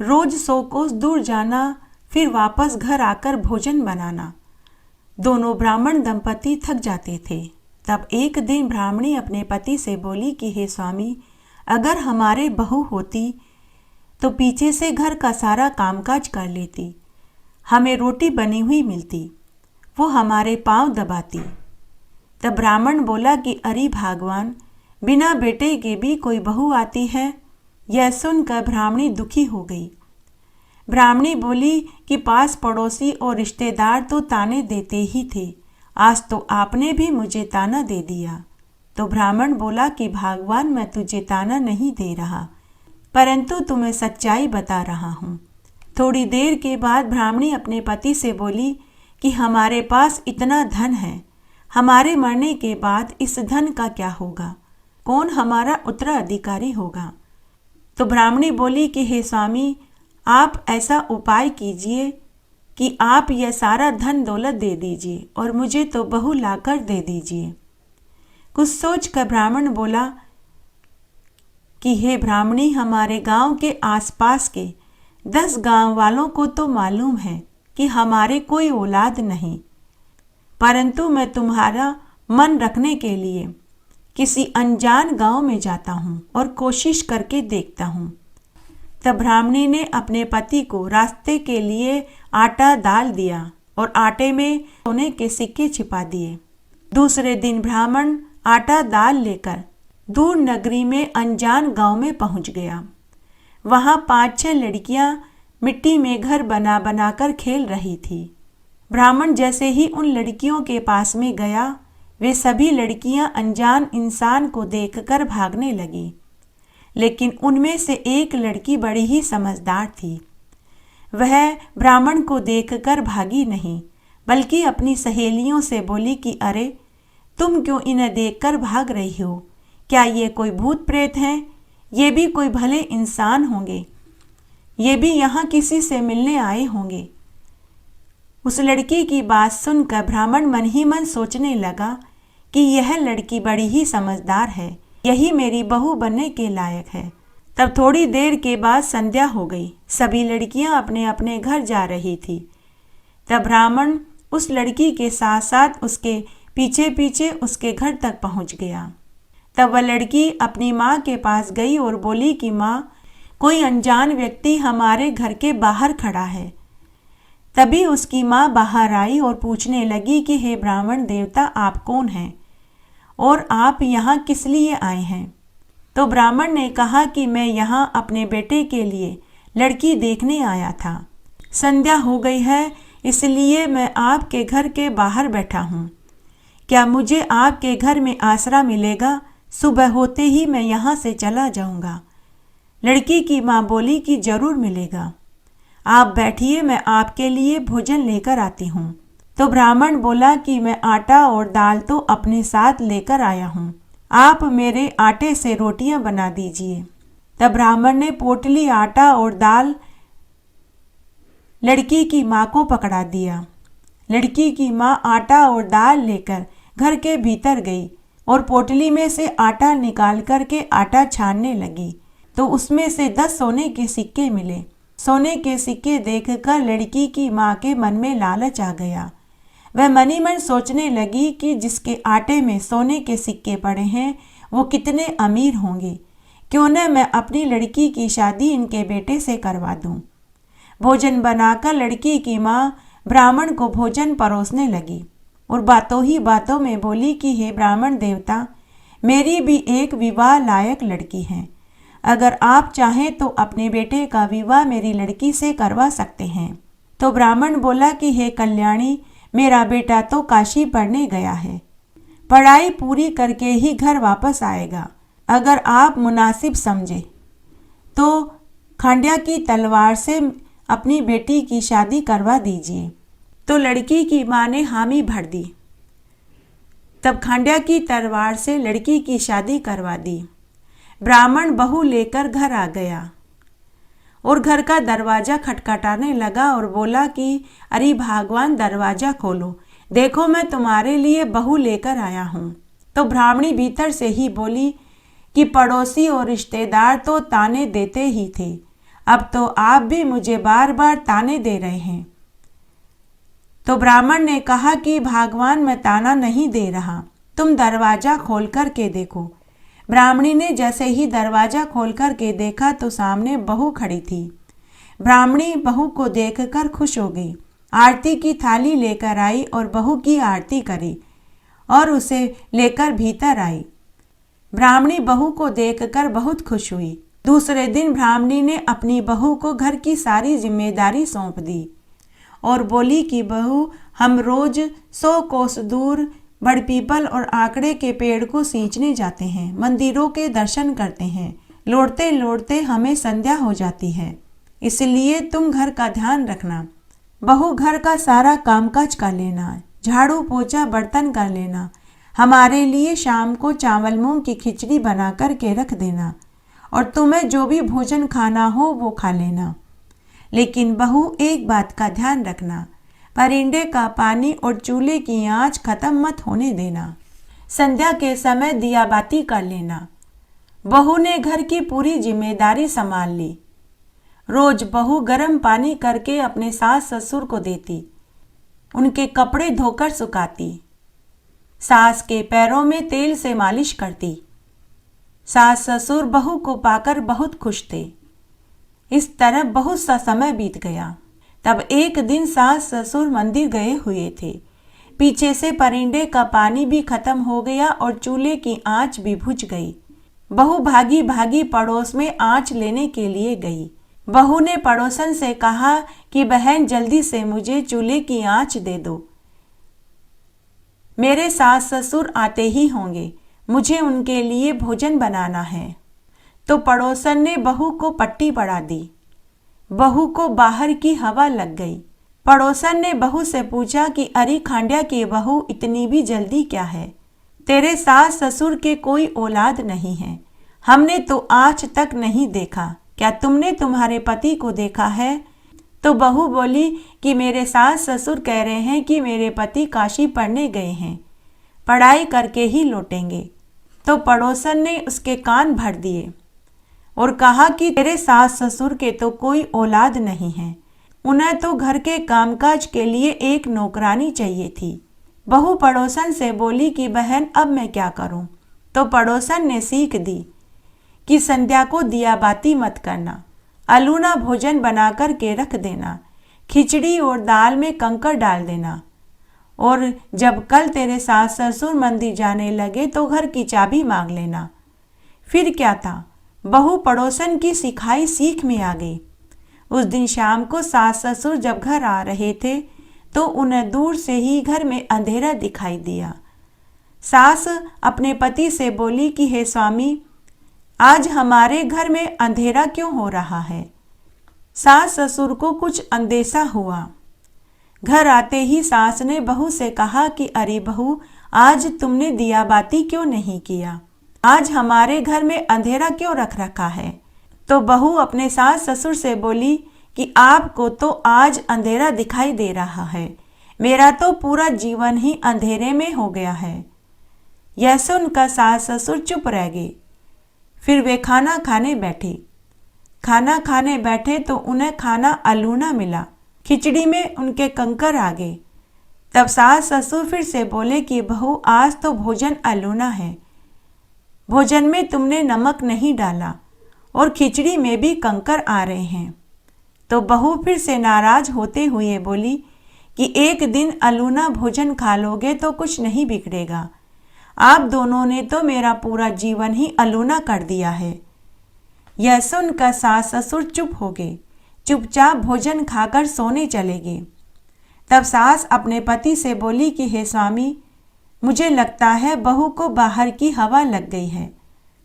रोज 100 कोस दूर जाना, फिर वापस घर आकर भोजन बनाना। दोनों ब्राह्मण दंपति थक जाते थे। तब एक दिन ब्राह्मणी अपने पति से बोली कि हे स्वामी, अगर हमारे बहू होती तो पीछे से घर का सारा कामकाज कर लेती, हमें रोटी बनी हुई मिलती, वो हमारे पांव दबाती। तब ब्राह्मण बोला कि अरे भगवान, बिना बेटे के भी कोई बहू आती है। यह सुनकर ब्राह्मणी दुखी हो गई। ब्राह्मणी बोली कि पास पड़ोसी और रिश्तेदार तो ताने देते ही थे, आज तो आपने भी मुझे ताना दे दिया। तो ब्राह्मण बोला कि भगवान, मैं तुझे ताना नहीं दे रहा, परंतु तुम्हें सच्चाई बता रहा हूँ। थोड़ी देर के बाद ब्राह्मणी अपने पति से बोली कि हमारे पास इतना धन है, हमारे मरने के बाद इस धन का क्या होगा? कौन हमारा उत्तराधिकारी होगा? तो ब्राह्मणी बोली कि हे स्वामी, आप ऐसा उपाय कीजिए कि आप यह सारा धन दौलत दे दीजिए और मुझे तो बहू लाकर दे दीजिए। कुछ सोचकर ब्राह्मण बोला कि हे ब्राह्मणी, हमारे गांव के आसपास के 10 गांव वालों को तो मालूम है कि हमारे कोई औलाद नहीं, परंतु मैं तुम्हारा मन रखने के लिए किसी अनजान गांव में जाता हूँ और कोशिश करके देखता हूँ। तब ब्राह्मणी ने अपने पति को रास्ते के लिए आटा डाल दिया और आटे में सोने के सिक्के छिपा दिए। दूसरे दिन ब्राह्मण आटा दाल लेकर दूर नगरी में अनजान गांव में पहुंच गया। वहां 5-6 लड़कियां मिट्टी में घर बना बनाकर खेल रही थी। ब्राह्मण जैसे ही उन लड़कियों के पास में गया, वे सभी लड़कियां अनजान इंसान को देखकर भागने लगी, लेकिन उनमें से एक लड़की बड़ी ही समझदार थी। वह ब्राह्मण को देखकर भागी नहीं, बल्कि अपनी सहेलियों से बोली कि अरे, तुम क्यों इन्हें देखकर भाग रही हो? क्या ये कोई भूत प्रेत हैं? ये भी कोई भले इंसान होंगे, ये भी यहाँ किसी से मिलने आए होंगे। उस लड़की की बात सुनकर ब्राह्मण मन ही मन सोचने लगा कि यह लड़की बड़ी ही समझदार है, यही मेरी बहू बनने के लायक है। तब थोड़ी देर के बाद संध्या हो गई। सभी लड़कियां अपने अपने घर जा रही थी। तब ब्राह्मण उस लड़की के साथ साथ उसके पीछे पीछे उसके घर तक पहुंच गया। तब वह लड़की अपनी माँ के पास गई और बोली कि माँ, कोई अनजान व्यक्ति हमारे घर के बाहर खड़ा है। तभी उसकी माँ बाहर आई और पूछने लगी कि हे ब्राह्मण देवता, आप कौन हैं और आप यहाँ किस लिए आए हैं? तो ब्राह्मण ने कहा कि मैं यहाँ अपने बेटे के लिए लड़की देखने आया था। संध्या हो गई है, इसलिए मैं आपके घर के बाहर बैठा हूँ। क्या मुझे आपके घर में आसरा मिलेगा? सुबह होते ही मैं यहाँ से चला जाऊँगा। लड़की की माँ बोली कि जरूर मिलेगा, आप बैठिए, मैं आपके लिए भोजन लेकर आती हूँ। तो ब्राह्मण बोला कि मैं आटा और दाल तो अपने साथ लेकर आया हूँ, आप मेरे आटे से रोटियां बना दीजिए। तब ब्राह्मण ने पोटली आटा और दाल लड़की की माँ को पकड़ा दिया। लड़की की माँ आटा और दाल लेकर घर के भीतर गई और पोटली में से आटा निकाल करके आटा छानने लगी, तो उसमें से 10 सोने के सिक्के मिले। सोने के सिक्के देखकर लड़की की माँ के मन में लालच आ गया। वह मन ही मन सोचने लगी कि जिसके आटे में सोने के सिक्के पड़े हैं वो कितने अमीर होंगे, क्यों न मैं अपनी लड़की की शादी इनके बेटे से करवा दूं। भोजन बनाकर लड़की की माँ ब्राह्मण को भोजन परोसने लगी और बातों ही बातों में बोली कि हे ब्राह्मण देवता, मेरी भी एक विवाह लायक लड़की है, अगर आप चाहें तो अपने बेटे का विवाह मेरी लड़की से करवा सकते हैं। तो ब्राह्मण बोला कि हे कल्याणी, मेरा बेटा तो काशी पढ़ने गया है, पढ़ाई पूरी करके ही घर वापस आएगा। अगर आप मुनासिब समझे तो खांड्या की तलवार से अपनी बेटी की शादी करवा दीजिए। तो लड़की की माँ ने हामी भर दी। तब खांड्या की तलवार से लड़की की शादी करवा दी। ब्राह्मण बहू लेकर घर आ गया और घर का दरवाज़ा खटखटाने लगा और बोला कि अरे भगवान, दरवाज़ा खोलो, देखो मैं तुम्हारे लिए बहू लेकर आया हूँ। तो ब्राह्मणी भीतर से ही बोली कि पड़ोसी और रिश्तेदार तो ताने देते ही थे, अब तो आप भी मुझे बार बार ताने दे रहे हैं। तो ब्राह्मण ने कहा कि भगवान, मैं ताना नहीं दे रहा, तुम दरवाज़ा खोल कर के देखो। ब्राह्मणी ने जैसे ही दरवाज़ा खोल कर के देखा तो सामने बहू खड़ी थी। ब्राह्मणी बहू को देखकर खुश हो गई, आरती की थाली लेकर आई और बहू की आरती करी और उसे लेकर भीतर आई। ब्राह्मणी बहू को देखकर बहुत खुश हुई। दूसरे दिन ब्राह्मणी ने अपनी बहू को घर की सारी जिम्मेदारी सौंप दी और बोली कि बहू, हम रोज 100 कोस दूर बड़ पीपल और आकड़े के पेड़ को सींचने जाते हैं, मंदिरों के दर्शन करते हैं, लौटते लौटते हमें संध्या हो जाती है, इसलिए तुम घर का ध्यान रखना। बहू घर का सारा कामकाज कर लेना, झाड़ू पोछा बर्तन कर लेना, हमारे लिए शाम को चावल मूंग की खिचड़ी बना कर के रख देना और तुम्हें जो भी भोजन खाना हो वो खा लेना। लेकिन बहू एक बात का ध्यान रखना, परिंदे का पानी और चूल्हे की आंच खत्म मत होने देना। संध्या के समय दिया बाती कर लेना। बहू ने घर की पूरी जिम्मेदारी संभाल ली। रोज बहू गर्म पानी करके अपने सास ससुर को देती, उनके कपड़े धोकर सुखाती, सास के पैरों में तेल से मालिश करती। सास ससुर बहू को पाकर बहुत खुश थे। इस तरह बहुत सा समय बीत गया। तब एक दिन सास ससुर मंदिर गए हुए थे। पीछे से परिंदे का पानी भी खत्म हो गया और चूल्हे की आंच भी बुझ गई। बहू भागी भागी पड़ोस में आंच लेने के लिए गई। बहू ने पड़ोसन से कहा कि बहन जल्दी से मुझे चूल्हे की आंच दे दो, मेरे सास ससुर आते ही होंगे, मुझे उनके लिए भोजन बनाना है। तो पड़ोसन ने बहू को पट्टी पड़ा दी। बहू को बाहर की हवा लग गई। पड़ोसन ने बहू से पूछा कि अरे खांड्या की बहू, इतनी भी जल्दी क्या है? तेरे सास ससुर के कोई औलाद नहीं है, हमने तो आज तक नहीं देखा, क्या तुमने तुम्हारे पति को देखा है? तो बहू बोली कि मेरे सास ससुर कह रहे हैं कि मेरे पति काशी पढ़ने गए हैं, पढ़ाई करके ही लौटेंगे। तो पड़ोसन ने उसके कान भर दिए और कहा कि तेरे सास ससुर के तो कोई औलाद नहीं है, उन्हें तो घर के कामकाज के लिए एक नौकरानी चाहिए थी। बहू पड़ोसन से बोली कि बहन अब मैं क्या करूं? तो पड़ोसन ने सीख दी कि संध्या को दिया बाती मत करना, अलूना भोजन बना कर के रख देना, खिचड़ी और दाल में कंकर डाल देना, और जब कल तेरे सास ससुर मंदिर जाने लगे तो घर की चाबी मांग लेना। फिर क्या था, बहू पड़ोसन की सिखाई सीख में आ गई। उस दिन शाम को सास ससुर जब घर आ रहे थे तो उन्हें दूर से ही घर में अंधेरा दिखाई दिया। सास अपने पति से बोली कि हे स्वामी, आज हमारे घर में अंधेरा क्यों हो रहा है? सास ससुर को कुछ अंदेशा हुआ। घर आते ही सास ने बहू से कहा कि अरे बहू, आज तुमने दिया बाती क्यों नहीं किया? आज हमारे घर में अंधेरा क्यों रख रखा है? तो बहू अपने सास ससुर से बोली कि आपको तो आज अंधेरा दिखाई दे रहा है, मेरा तो पूरा जीवन ही अंधेरे में हो गया है। यह सुनकर सास ससुर चुप रह गए। फिर वे खाना खाने बैठे। खाना खाने बैठे तो उन्हें खाना अलूना मिला, खिचड़ी में उनके कंकर आ गए। तब सास ससुर फिर से बोले कि बहू, आज तो भोजन अलूना है, भोजन में तुमने नमक नहीं डाला और खिचड़ी में भी कंकर आ रहे हैं। तो बहू फिर से नाराज होते हुए बोली कि एक दिन अलूना भोजन खा लोगे तो कुछ नहीं बिगड़ेगा, आप दोनों ने तो मेरा पूरा जीवन ही अलूना कर दिया है। यह सुनकर सास ससुर चुप हो गए, चुपचाप भोजन खाकर सोने चले गए। तब सास अपने पति से बोली कि हे स्वामी, मुझे लगता है बहू को बाहर की हवा लग गई है।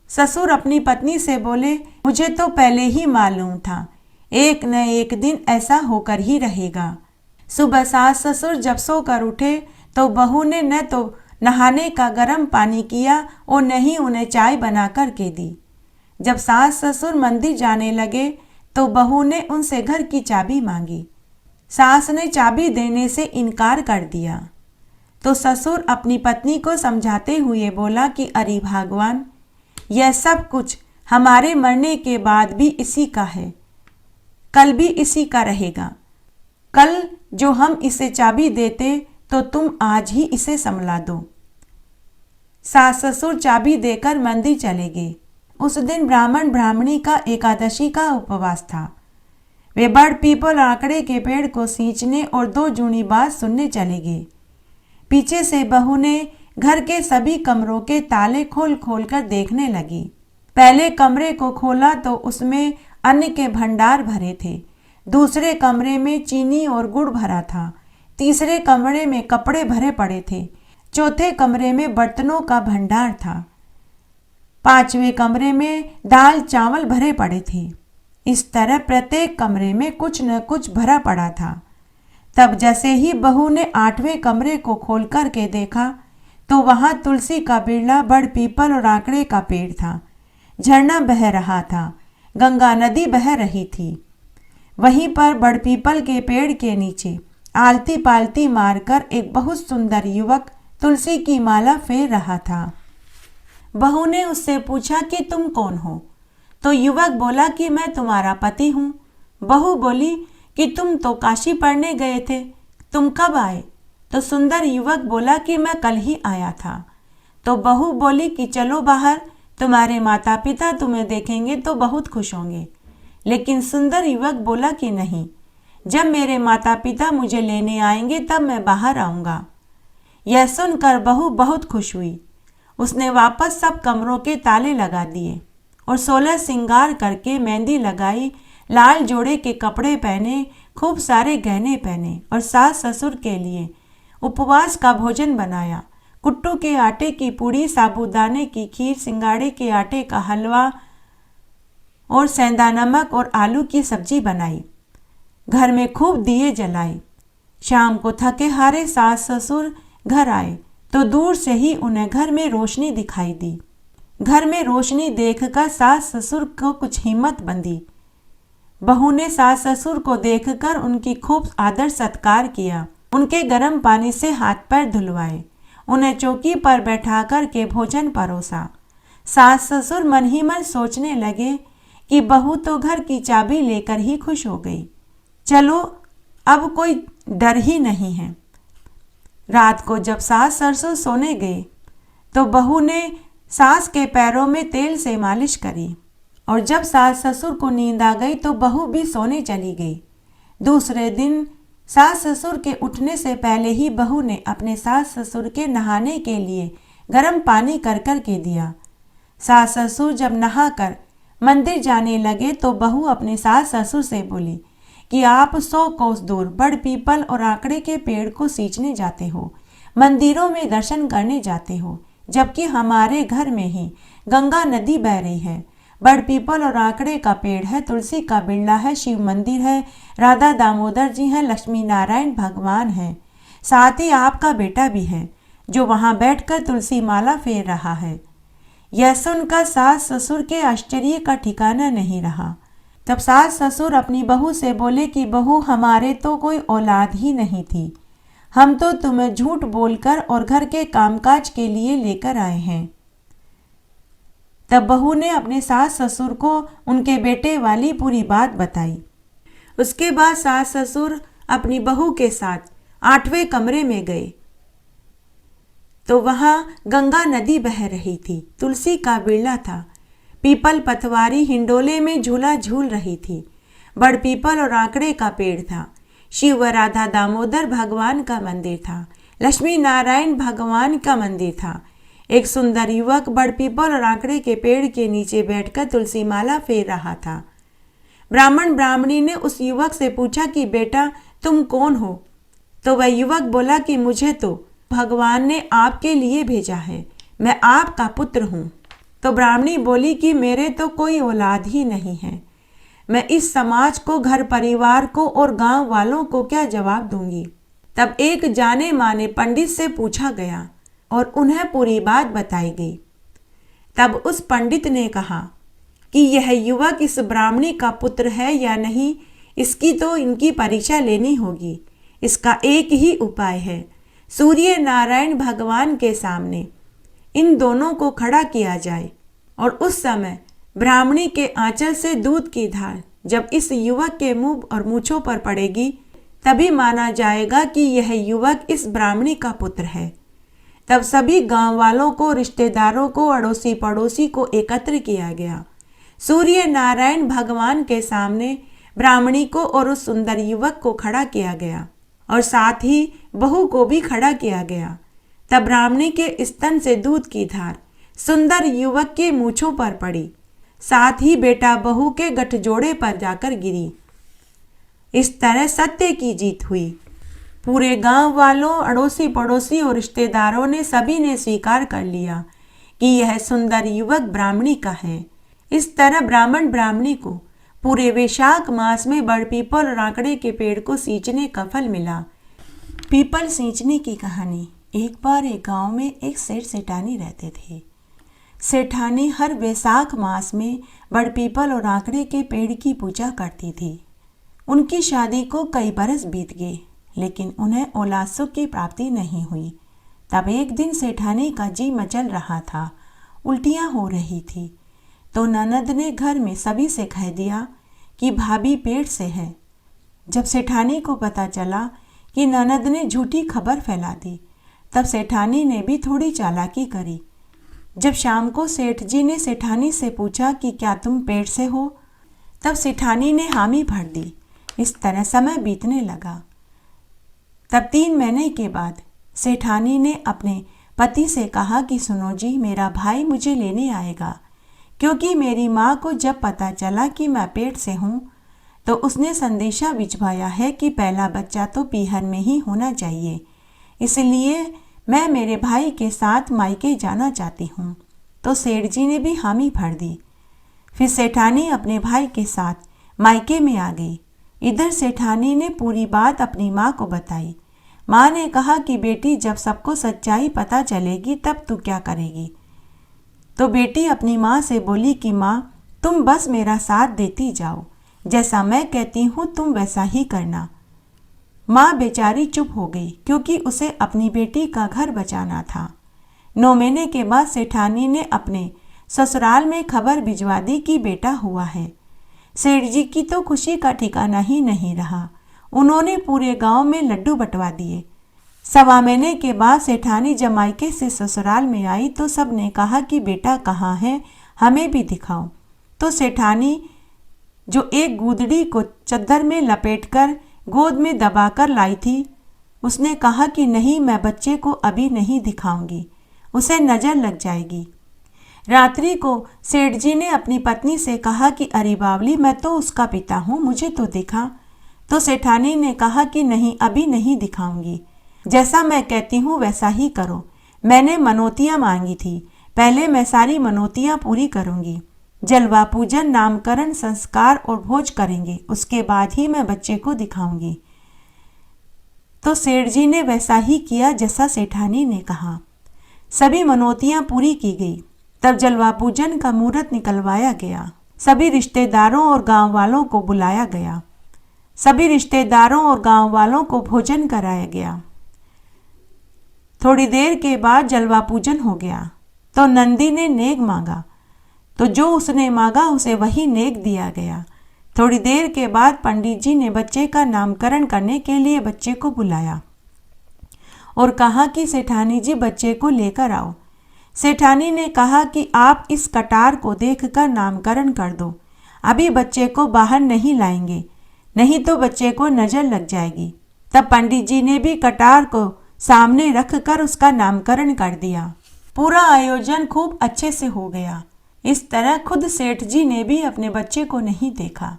ससुर अपनी पत्नी से बोले, मुझे तो पहले ही मालूम था, एक न एक दिन ऐसा होकर ही रहेगा। सुबह सास ससुर जब सोकर उठे तो बहू ने न तो नहाने का गर्म पानी किया और न ही उन्हें चाय बना कर के दी। जब सास ससुर मंदिर जाने लगे तो बहू ने उनसे घर की चाबी मांगी। सास ने चाबी देने से इनकार कर दिया। तो ससुर अपनी पत्नी को समझाते हुए बोला कि अरे भगवान, यह सब कुछ हमारे मरने के बाद भी इसी का है, कल भी इसी का रहेगा। कल जो हम इसे चाबी देते तो तुम आज ही इसे संभला दो। सास ससुर चाबी देकर मंदिर चले गए। उस दिन ब्राह्मण ब्राह्मणी का एकादशी का उपवास था। वे बड़ पीपल आंकड़े के पेड़ को सींचने और 2 जूनी बात सुनने चले गए। पीछे से बहू ने घर के सभी कमरों के ताले खोल खोल कर देखने लगी। पहले कमरे को खोला तो उसमें अन्न के भंडार भरे थे। दूसरे कमरे में चीनी और गुड़ भरा था। तीसरे कमरे में कपड़े भरे पड़े थे। चौथे कमरे में बर्तनों का भंडार था। 5वें कमरे में दाल चावल भरे पड़े थे। इस तरह प्रत्येक कमरे में कुछ न कुछ भरा पड़ा था। तब जैसे ही बहू ने 8वें कमरे को खोल कर के देखा तो वहां तुलसी का बिरला, बड़ पीपल और आंकड़े का पेड़ था। झरना बह रहा था, गंगा नदी बह रही थी। वहीं पर बड़ पीपल के पेड़ के नीचे आलती पालती मारकर एक बहुत सुंदर युवक तुलसी की माला फेर रहा था। बहू ने उससे पूछा कि तुम कौन हो? तो युवक बोला कि मैं तुम्हारा पति हूँ। बहू बोली कि तुम तो काशी पढ़ने गए थे, तुम कब आए? तो सुंदर युवक बोला कि मैं कल ही आया था। तो बहू बोली कि चलो बाहर, तुम्हारे माता पिता तुम्हें देखेंगे तो बहुत खुश होंगे। लेकिन सुंदर युवक बोला कि नहीं, जब मेरे माता पिता मुझे लेने आएंगे तब मैं बाहर आऊँगा। यह सुनकर बहू बहुत खुश हुई। उसने वापस सब कमरों के ताले लगा दिए और 16 श्रृंगार करके मेहंदी लगाई, लाल जोड़े के कपड़े पहने, खूब सारे गहने पहने और सास ससुर के लिए उपवास का भोजन बनाया। कुट्टू के आटे की पूड़ी, साबूदाने की खीर, सिंगाड़े के आटे का हलवा और सेंधा नमक और आलू की सब्जी बनाई। घर में खूब दिए जलाए। शाम को थके हारे सास ससुर घर आए तो दूर से ही उन्हें घर में रोशनी दिखाई दी। घर में रोशनी देखकर सास ससुर को कुछ हिम्मत बंधी। बहू ने सास ससुर को देखकर उनकी खूब आदर सत्कार किया, उनके गर्म पानी से हाथ पैर धुलवाए, उन्हें चौकी पर बैठाकर के भोजन परोसा। सास ससुर मन ही मन सोचने लगे कि बहू तो घर की चाबी लेकर ही खुश हो गई, चलो अब कोई डर ही नहीं है। रात को जब सास ससुर सोने गए तो बहू ने सास के पैरों में तेल से मालिश करी और जब सास ससुर को नींद आ गई तो बहू भी सोने चली गई। दूसरे दिन सास ससुर के उठने से पहले ही बहू ने अपने सास ससुर के नहाने के लिए गर्म पानी कर कर के दिया। सास ससुर जब नहाकर मंदिर जाने लगे तो बहू अपने सास ससुर से बोली कि आप 100 कोस दूर बड़ पीपल और आंकड़े के पेड़ को सींचने जाते हो, मंदिरों में दर्शन करने जाते हो, जबकि हमारे घर में ही गंगा नदी बह रही है। बड़ पीपल और आंकड़े का पेड़ है, तुलसी का बिरला है, शिव मंदिर है, राधा दामोदर जी हैं, लक्ष्मी नारायण भगवान हैं, साथ ही आपका बेटा भी है जो वहां बैठकर तुलसी माला फेर रहा है। यह सुनकर सास ससुर के आश्चर्य का ठिकाना नहीं रहा। तब सास ससुर अपनी बहू से बोले कि बहू, हमारे तो कोई औलाद ही नहीं थी, हम तो तुम्हें झूठ बोलकर और घर के कामकाज के लिए लेकर आए हैं। तब बहू ने अपने सास ससुर को उनके बेटे वाली पूरी बात बताई। उसके बाद सास ससुर अपनी बहू के साथ 8वें कमरे में गए तो वहां गंगा नदी बह रही थी, तुलसी का बिरला था, पीपल पतवारी हिंडोले में झूला झूल रही थी, बड़ पीपल और आंकड़े का पेड़ था, शिव व राधा दामोदर भगवान का मंदिर था, लक्ष्मी नारायण भगवान का मंदिर था। एक सुंदर युवक बड़ पीपल और आंकड़े के पेड़ के नीचे बैठकर तुलसी माला फेर रहा था। ब्राह्मण ब्राह्मणी ने उस युवक से पूछा कि बेटा तुम कौन हो? तो वह युवक बोला कि मुझे तो भगवान ने आपके लिए भेजा है, मैं आपका पुत्र हूँ। तो ब्राह्मणी बोली कि मेरे तो कोई औलाद ही नहीं है, मैं इस समाज को, घर परिवार को और गांव वालों को क्या जवाब दूंगी। तब एक जाने माने पंडित से पूछा गया और उन्हें पूरी बात बताई गई। तब उस पंडित ने कहा कि यह युवक इस ब्राह्मणी का पुत्र है या नहीं, इसकी तो इनकी परीक्षा लेनी होगी। इसका एक ही उपाय है, सूर्य नारायण भगवान के सामने इन दोनों को खड़ा किया जाए और उस समय ब्राह्मणी के आंचल से दूध की धार जब इस युवक के मुंह और मूंछों पर पड़ेगी तभी माना जाएगा कि यह युवक इस ब्राह्मणी का पुत्र है। तब सभी गांव वालों को, रिश्तेदारों को, अड़ोसी पड़ोसी को एकत्र किया गया। सूर्य नारायण भगवान के सामने ब्राह्मणी को और उस सुंदर युवक को खड़ा किया गया और साथ ही बहू को भी खड़ा किया गया। तब ब्राह्मणी के स्तन से दूध की धार सुंदर युवक के मूंछों पर पड़ी, साथ ही बेटा बहू के गठजोड़े पर जाकर गिरी। इस तरह सत्य की जीत हुई। पूरे गांव वालों, अड़ोसी पड़ोसी और रिश्तेदारों ने सभी ने स्वीकार कर लिया कि यह सुंदर युवक ब्राह्मणी का है। इस तरह ब्राह्मण ब्राह्मणी को पूरे वैशाख मास में बड़ पीपल और आंकड़े के पेड़ को सींचने का फल मिला। पीपल सींचने की कहानी। एक बार एक गांव में एक सेठ सेठानी रहते थे। सेठानी हर वैशाख मास में बड़ पीपल और आंकड़े के पेड़ की पूजा करती थी। उनकी शादी को कई बरस बीत गए, लेकिन उन्हें औलाद सुख की प्राप्ति नहीं हुई। तब एक दिन सेठानी का जी मचल रहा था, उल्टियां हो रही थी, तो ननद ने घर में सभी से कह दिया कि भाभी पेट से है। जब सेठानी को पता चला कि ननद ने झूठी खबर फैला दी, तब सेठानी ने भी थोड़ी चालाकी करी। जब शाम को सेठ जी ने सेठानी से पूछा कि क्या तुम पेट से हो, तब सेठानी ने हामी भर दी। इस तरह समय बीतने लगा। तब 3 महीने के बाद सेठानी ने अपने पति से कहा कि सुनो जी, मेरा भाई मुझे लेने आएगा, क्योंकि मेरी माँ को जब पता चला कि मैं पेट से हूँ तो उसने संदेशा भिजवाया है कि पहला बच्चा तो पीहर में ही होना चाहिए, इसलिए मैं मेरे भाई के साथ मायके जाना चाहती हूँ। तो सेठ जी ने भी हामी भर दी। फिर सेठानी अपने भाई के साथ मायके में आ गई। इधर सेठानी ने पूरी बात अपनी माँ को बताई। माँ ने कहा कि बेटी, जब सबको सच्चाई पता चलेगी तब तू क्या करेगी। तो बेटी अपनी माँ से बोली कि माँ, तुम बस मेरा साथ देती जाओ, जैसा मैं कहती हूँ तुम वैसा ही करना। माँ बेचारी चुप हो गई, क्योंकि उसे अपनी बेटी का घर बचाना था। 9 महीने के बाद सेठानी ने अपने ससुराल में खबर भिजवा दी कि बेटा हुआ है। सेठ जी की तो खुशी का ठिकाना ही नहीं रहा। उन्होंने पूरे गांव में लड्डू बंटवा दिए। 1.25 महीने के बाद सेठानी जब मायके से ससुराल में आई तो सब ने कहा कि बेटा कहाँ है, हमें भी दिखाओ। तो सेठानी, जो एक गूदड़ी को चद्दर में लपेटकर गोद में दबाकर लाई थी, उसने कहा कि नहीं, मैं बच्चे को अभी नहीं दिखाऊंगी, उसे नज़र लग जाएगी। रात्रि को सेठ जी ने अपनी पत्नी से कहा कि अरे बावली, मैं तो उसका पिता हूँ, मुझे तो दिखा। तो सेठानी ने कहा कि नहीं, अभी नहीं दिखाऊंगी, जैसा मैं कहती हूँ वैसा ही करो। मैंने मनौतियाँ मांगी थी, पहले मैं सारी मनौतियाँ पूरी करूँगी। जलवा पूजन, नामकरण, संस्कार और भोज करेंगे, उसके बाद ही मैं बच्चे को दिखाऊंगी। तो सेठ जी ने वैसा ही किया जैसा सेठानी ने कहा। सभी मनौतियाँ पूरी की गई। तब जलवा पूजन का मुहूर्त निकलवाया गया। सभी रिश्तेदारों और गांव वालों को बुलाया गया। सभी रिश्तेदारों और गांव वालों को भोजन कराया गया। थोड़ी देर के बाद जलवा पूजन हो गया। तो नंदी ने नेग मांगा, तो जो उसने मांगा उसे वही नेग दिया गया। थोड़ी देर के बाद पंडित जी ने बच्चे का नामकरण करने के लिए बच्चे को बुलाया और कहा कि सेठानी जी, बच्चे को लेकर आओ। सेठानी ने कहा कि आप इस कटार को देखकर नामकरण कर दो, अभी बच्चे को बाहर नहीं लाएंगे, नहीं तो बच्चे को नज़र लग जाएगी। तब पंडित जी ने भी कटार को सामने रखकर उसका नामकरण कर दिया। पूरा आयोजन खूब अच्छे से हो गया। इस तरह खुद सेठ जी ने भी अपने बच्चे को नहीं देखा।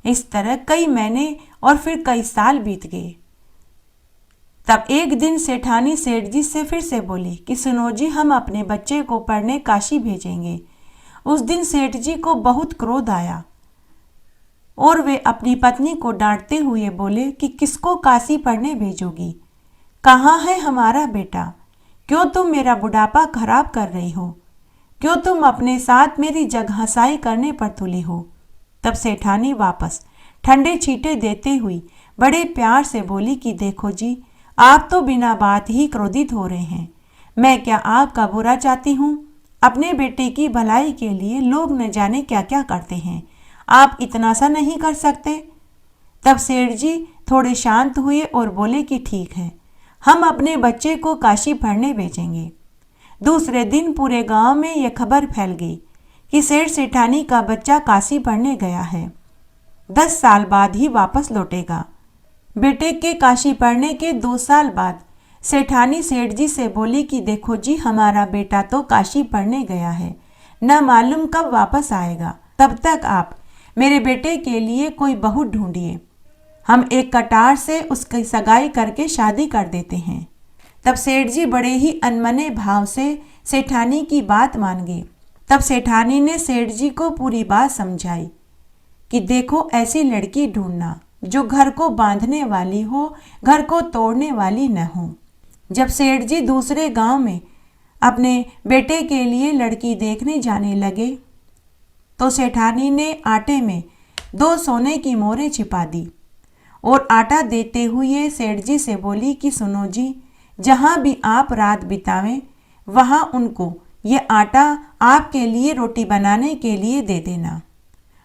इस तरह कई महीने और फिर कई साल बीत गए। तब एक दिन सेठानी सेठ जी से फिर से बोली कि सुनो जी, हम अपने बच्चे को पढ़ने काशी भेजेंगे। उस दिन सेठ जी को बहुत क्रोध आया और वे अपनी पत्नी को डांटते हुए बोले कि किसको काशी पढ़ने भेजोगी, कहाँ है हमारा बेटा, क्यों तुम मेरा बुढ़ापा खराब कर रही हो, क्यों तुम अपने साथ मेरी जगहसाई करने पर तुली हो। तब सेठानी वापस ठंडे छींटे देते हुई बड़े प्यार से बोली कि देखो जी, आप तो बिना बात ही क्रोधित हो रहे हैं। मैं क्या आपका बुरा चाहती हूँ? अपने बेटे की भलाई के लिए लोग न जाने क्या क्या करते हैं, आप इतना सा नहीं कर सकते। तब सेठ जी थोड़े शांत हुए और बोले कि ठीक है, हम अपने बच्चे को काशी पढ़ने भेजेंगे। दूसरे दिन पूरे गांव में यह खबर फैल गई कि सेठ सेठानी का बच्चा काशी पढ़ने गया है, 10 साल बाद ही वापस लौटेगा। बेटे के काशी पढ़ने के 2 साल बाद सेठानी सेठ जी से बोली कि देखो जी, हमारा बेटा तो काशी पढ़ने गया है, न मालूम कब वापस आएगा, तब तक आप मेरे बेटे के लिए कोई बहू ढूंढिए, हम एक कटार से उसकी सगाई करके शादी कर देते हैं। तब सेठ जी बड़े ही अनमने भाव से सेठानी की बात मान गए। तब सेठानी ने सेठ जी को पूरी बात समझाई कि देखो ऐसी लड़की ढूंढना जो घर को बांधने वाली हो, घर को तोड़ने वाली न हो। जब सेठ जी दूसरे गांव में अपने बेटे के लिए लड़की देखने जाने लगे तो सेठानी ने आटे में 2 सोने की मोहरें छिपा दी और आटा देते हुए सेठ जी से बोली कि सुनो जी, जहाँ भी आप रात बितावें वहाँ उनको ये आटा आपके लिए रोटी बनाने के लिए दे देना।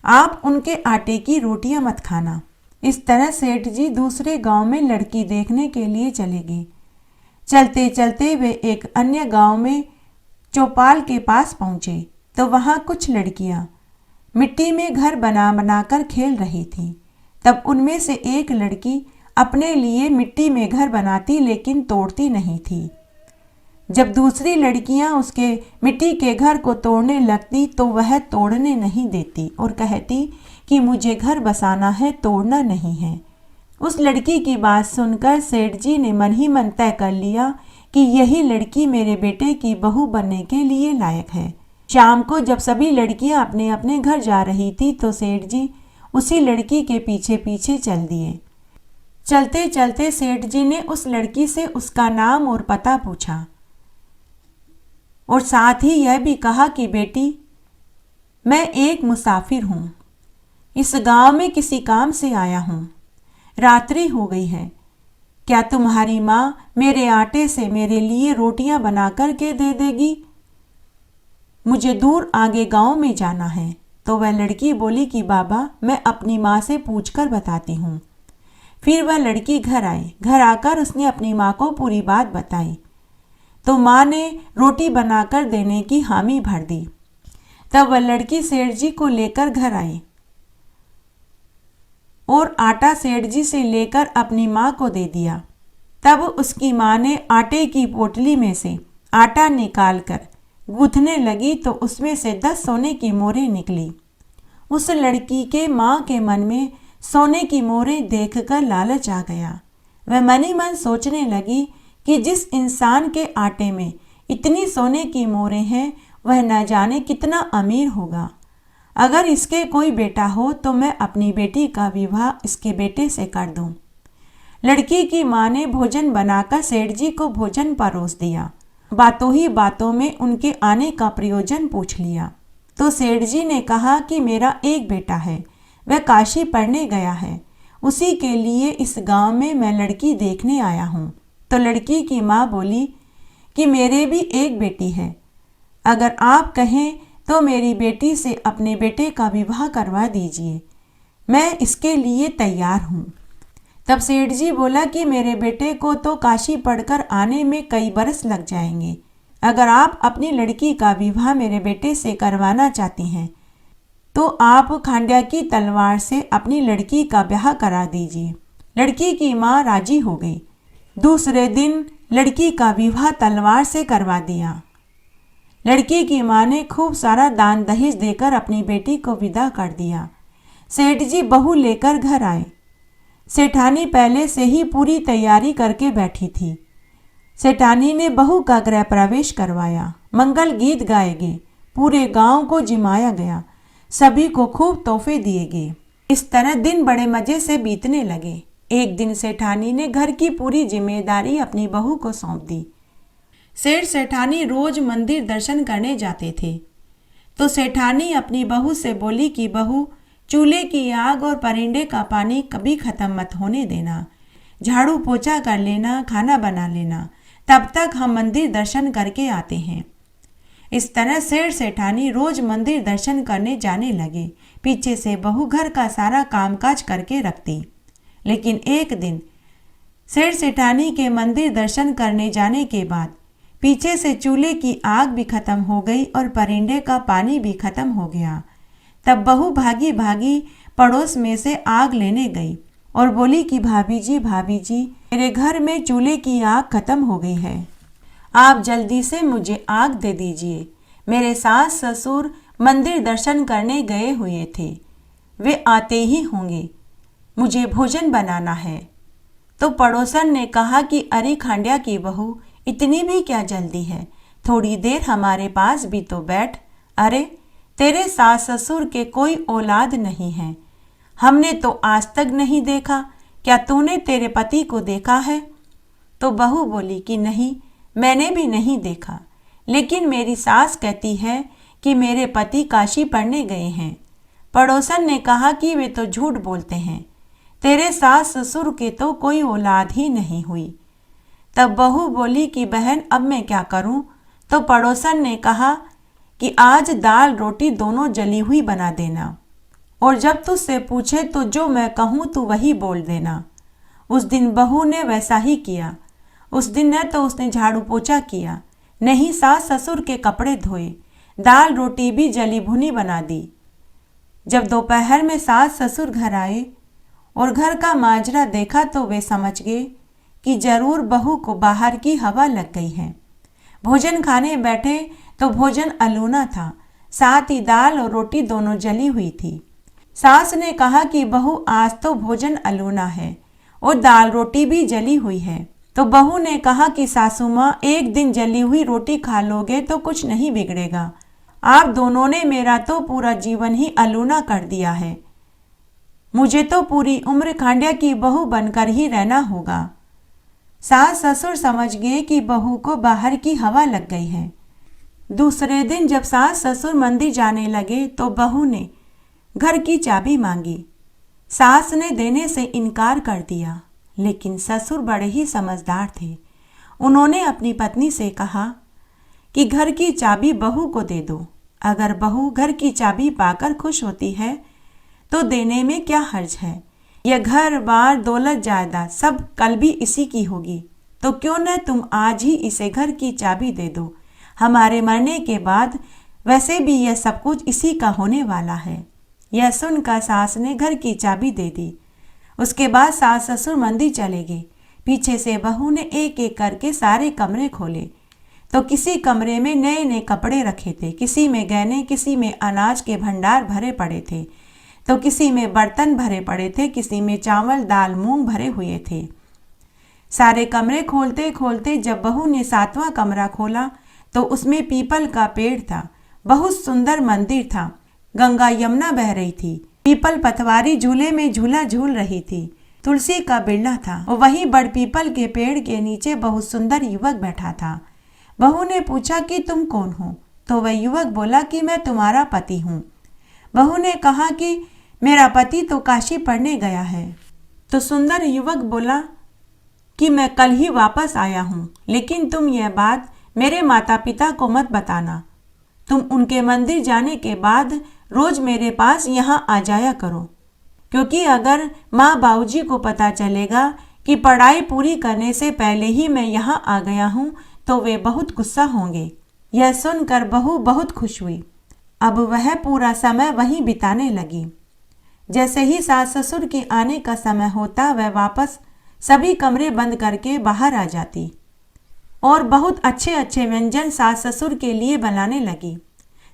आप उनके आटे की रोटियां मत खाना। इस तरह सेठ जी दूसरे गांव में लड़की देखने के लिए चले गए। चलते चलते वे एक अन्य गांव में चौपाल के पास पहुंचे तो वहां कुछ लड़कियां मिट्टी में घर बना बनाकर खेल रही थीं। तब उनमें से एक लड़की अपने लिए मिट्टी में घर बनाती लेकिन तोड़ती नहीं थी। जब दूसरी लड़कियां उसके मिट्टी के घर को तोड़ने लगती तो वह तोड़ने नहीं देती और कहती कि मुझे घर बसाना है, तोड़ना नहीं है। उस लड़की की बात सुनकर सेठ जी ने मन ही मन तय कर लिया कि यही लड़की मेरे बेटे की बहू बनने के लिए लायक है। शाम को जब सभी लड़कियां अपने अपने घर जा रही थी तो सेठ जी उसी लड़की के पीछे पीछे चल दिए। चलते चलते सेठ जी ने उस लड़की से उसका नाम और पता पूछा और साथ ही यह भी कहा कि बेटी, मैं एक मुसाफिर हूँ, इस गांव में किसी काम से आया हूँ, रात्रि हो गई है, क्या तुम्हारी माँ मेरे आटे से मेरे लिए रोटियां बना कर के दे देगी? मुझे दूर आगे गांव में जाना है। तो वह लड़की बोली कि बाबा, मैं अपनी माँ से पूछकर बताती हूँ। फिर वह लड़की घर आई। घर आकर उसने अपनी माँ को पूरी बात बताई तो माँ ने रोटी बनाकर देने की हामी भर दी। तब वह लड़की सेठ जी को लेकर घर आई और आटा सेठ जी से लेकर अपनी माँ को दे दिया। तब उसकी माँ ने आटे की पोटली में से आटा निकालकर गूंथने लगी तो उसमें से 10 सोने की मोहरें निकली। उस लड़की के माँ के मन में सोने की मोहरें देखकर लालच आ गया। वह मन ही मन सोचने लगी कि जिस इंसान के आटे में इतनी सोने की मोहरें हैं वह न जाने कितना अमीर होगा। अगर इसके कोई बेटा हो तो मैं अपनी बेटी का विवाह इसके बेटे से कर दूं। लड़की की माँ ने भोजन बनाकर सेठ जी को भोजन परोस दिया। बातों ही बातों में उनके आने का प्रयोजन पूछ लिया तो सेठ जी ने कहा कि मेरा एक बेटा है, वह काशी पढ़ने गया है, उसी के लिए इस गांव में मैं लड़की देखने आया हूँ। तो लड़की की माँ बोली कि मेरे भी एक बेटी है, अगर आप कहें तो मेरी बेटी से अपने बेटे का विवाह करवा दीजिए, मैं इसके लिए तैयार हूँ। तब सेठ जी बोला कि मेरे बेटे को तो काशी पढ़कर आने में कई बरस लग जाएंगे। अगर आप अपनी लड़की का विवाह मेरे बेटे से करवाना चाहती हैं तो आप खांड्या की तलवार से अपनी लड़की का ब्याह करा दीजिए। लड़की की माँ राजी हो गई। दूसरे दिन लड़की का विवाह तलवार से करवा दिया। लड़की की माँ ने खूब सारा दान दहेज देकर अपनी बेटी को विदा कर दिया। सेठ जी बहू लेकर घर आए। सेठानी पहले से ही पूरी तैयारी करके बैठी थी। सेठानी ने बहू का गृह प्रवेश करवाया, मंगल गीत गाए गए, पूरे गांव को जिमाया गया, सभी को खूब तोहफे दिए गए। इस तरह दिन बड़े मजे से बीतने लगे। एक दिन सेठानी ने घर की पूरी जिम्मेदारी अपनी बहू को सौंप दी। सेठ सेठानी रोज मंदिर दर्शन करने जाते थे तो सेठानी अपनी बहू से बोली कि बहू, चूल्हे की आग और परिंदे का पानी कभी खत्म मत होने देना, झाड़ू पोछा कर लेना, खाना बना लेना, तब तक हम मंदिर दर्शन करके आते हैं। इस तरह सेठ सेठानी रोज मंदिर दर्शन करने जाने लगे। पीछे से बहू घर का सारा कामकाज करके रखती। लेकिन एक दिन सेठ सेठानी के मंदिर दर्शन करने जाने के बाद पीछे से चूल्हे की आग भी खत्म हो गई और परिंदे का पानी भी खत्म हो गया। तब बहू भागी भागी पड़ोस में से आग लेने गई और बोली कि भाभी जी, मेरे घर में चूल्हे की आग खत्म हो गई है, आप जल्दी से मुझे आग दे दीजिए। मेरे सास ससुर मंदिर दर्शन करने गए हुए थे, वे आते ही होंगे, मुझे भोजन बनाना है। तो पड़ोसन ने कहा कि अरे खांड्या की बहू, इतनी भी क्या जल्दी है, थोड़ी देर हमारे पास भी तो बैठ। अरे तेरे सास ससुर के कोई औलाद नहीं है, हमने तो आज तक नहीं देखा, क्या तूने तेरे पति को देखा है? तो बहू बोली कि नहीं, मैंने भी नहीं देखा, लेकिन मेरी सास कहती है कि मेरे पति काशी पढ़ने गए हैं। पड़ोसन ने कहा कि वे तो झूठ बोलते हैं, तेरे सास ससुर के तो कोई औलाद ही नहीं हुई। तब बहू बोली कि बहन अब मैं क्या करूं? तो पड़ोसन ने कहा कि आज दाल रोटी दोनों जली हुई बना देना, और जब तुझसे पूछे तो जो मैं कहूँ तू वही बोल देना। उस दिन बहू ने वैसा ही किया। उस दिन न तो उसने झाड़ू पोछा किया, न ही सास ससुर के कपड़े धोए, दाल रोटी भी जली भुनी बना दी। जब दोपहर में सास ससुर घर आए और घर का माजरा देखा तो वे समझ गए कि जरूर बहू को बाहर की हवा लग गई है। भोजन खाने बैठे तो भोजन अलूना था, साथ ही दाल और रोटी दोनों जली हुई थी। सास ने कहा कि बहू आज तो भोजन अलूना है और दाल रोटी भी जली हुई है। तो बहू ने कहा कि सासू माँ, एक दिन जली हुई रोटी खा लोगे तो कुछ नहीं बिगड़ेगा, आप दोनों ने मेरा तो पूरा जीवन ही अलूना कर दिया है, मुझे तो पूरी उम्र खांड्या की बहू बनकर ही रहना होगा। सास ससुर समझ गए कि बहू को बाहर की हवा लग गई है। दूसरे दिन जब सास ससुर मंदिर जाने लगे तो बहू ने घर की चाबी मांगी। सास ने देने से इनकार कर दिया, लेकिन ससुर बड़े ही समझदार थे। उन्होंने अपनी पत्नी से कहा कि घर की चाबी बहू को दे दो, अगर बहू घर की चाबी पाकर खुश होती है तो देने में क्या हर्ज है। यह घर बार दौलत जायदाद सब कल भी इसी की होगी, तो क्यों न तुम आज ही इसे घर की चाबी दे दो, हमारे मरने के बाद वैसे भी यह सब कुछ इसी का होने वाला है। यह सुनकर सास ने घर की चाबी दे दी। उसके बाद सास ससुर मंदिर चले गए। पीछे से बहू ने एक एक करके सारे कमरे खोले तो किसी कमरे में नए नए कपड़े रखे थे, किसी में गहने, किसी में अनाज के भंडार भरे पड़े थे, तो किसी में बर्तन भरे पड़े थे, किसी में चावल दाल मूंग भरे हुए थे। सारे कमरे खोलते खोलते जब बहू ने 7वां कमरा खोला तो उसमें पीपल का पेड़ था। बहुत सुंदर मंदिर था। गंगा यमुना बह रही थी। पीपल पतवारी झूले में झूला झूल रही थी। तुलसी का बिरला था और वहीं बड़ पीपल के पेड़ के नीचे बहुत सुंदर युवक बैठा था। बहू ने पूछा कि तुम कौन हो? तो वह युवक बोला कि मैं तुम्हारा पति हूँ। बहू ने कहा कि मेरा पति तो काशी पढ़ने गया है। तो सुंदर युवक बोला कि मैं कल ही वापस आया हूँ, लेकिन तुम यह बात मेरे माता पिता को मत बताना। तुम उनके मंदिर जाने के बाद रोज मेरे पास यहाँ आ जाया करो, क्योंकि अगर माँ बाबूजी को पता चलेगा कि पढ़ाई पूरी करने से पहले ही मैं यहाँ आ गया हूँ तो वे बहुत गुस्सा होंगे। यह सुनकर बहू बहुत खुश हुई। अब वह पूरा समय वहीं बिताने लगी। जैसे ही सास ससुर के आने का समय होता वह वापस सभी कमरे बंद करके बाहर आ जाती और बहुत अच्छे अच्छे व्यंजन सास ससुर के लिए बनाने लगी।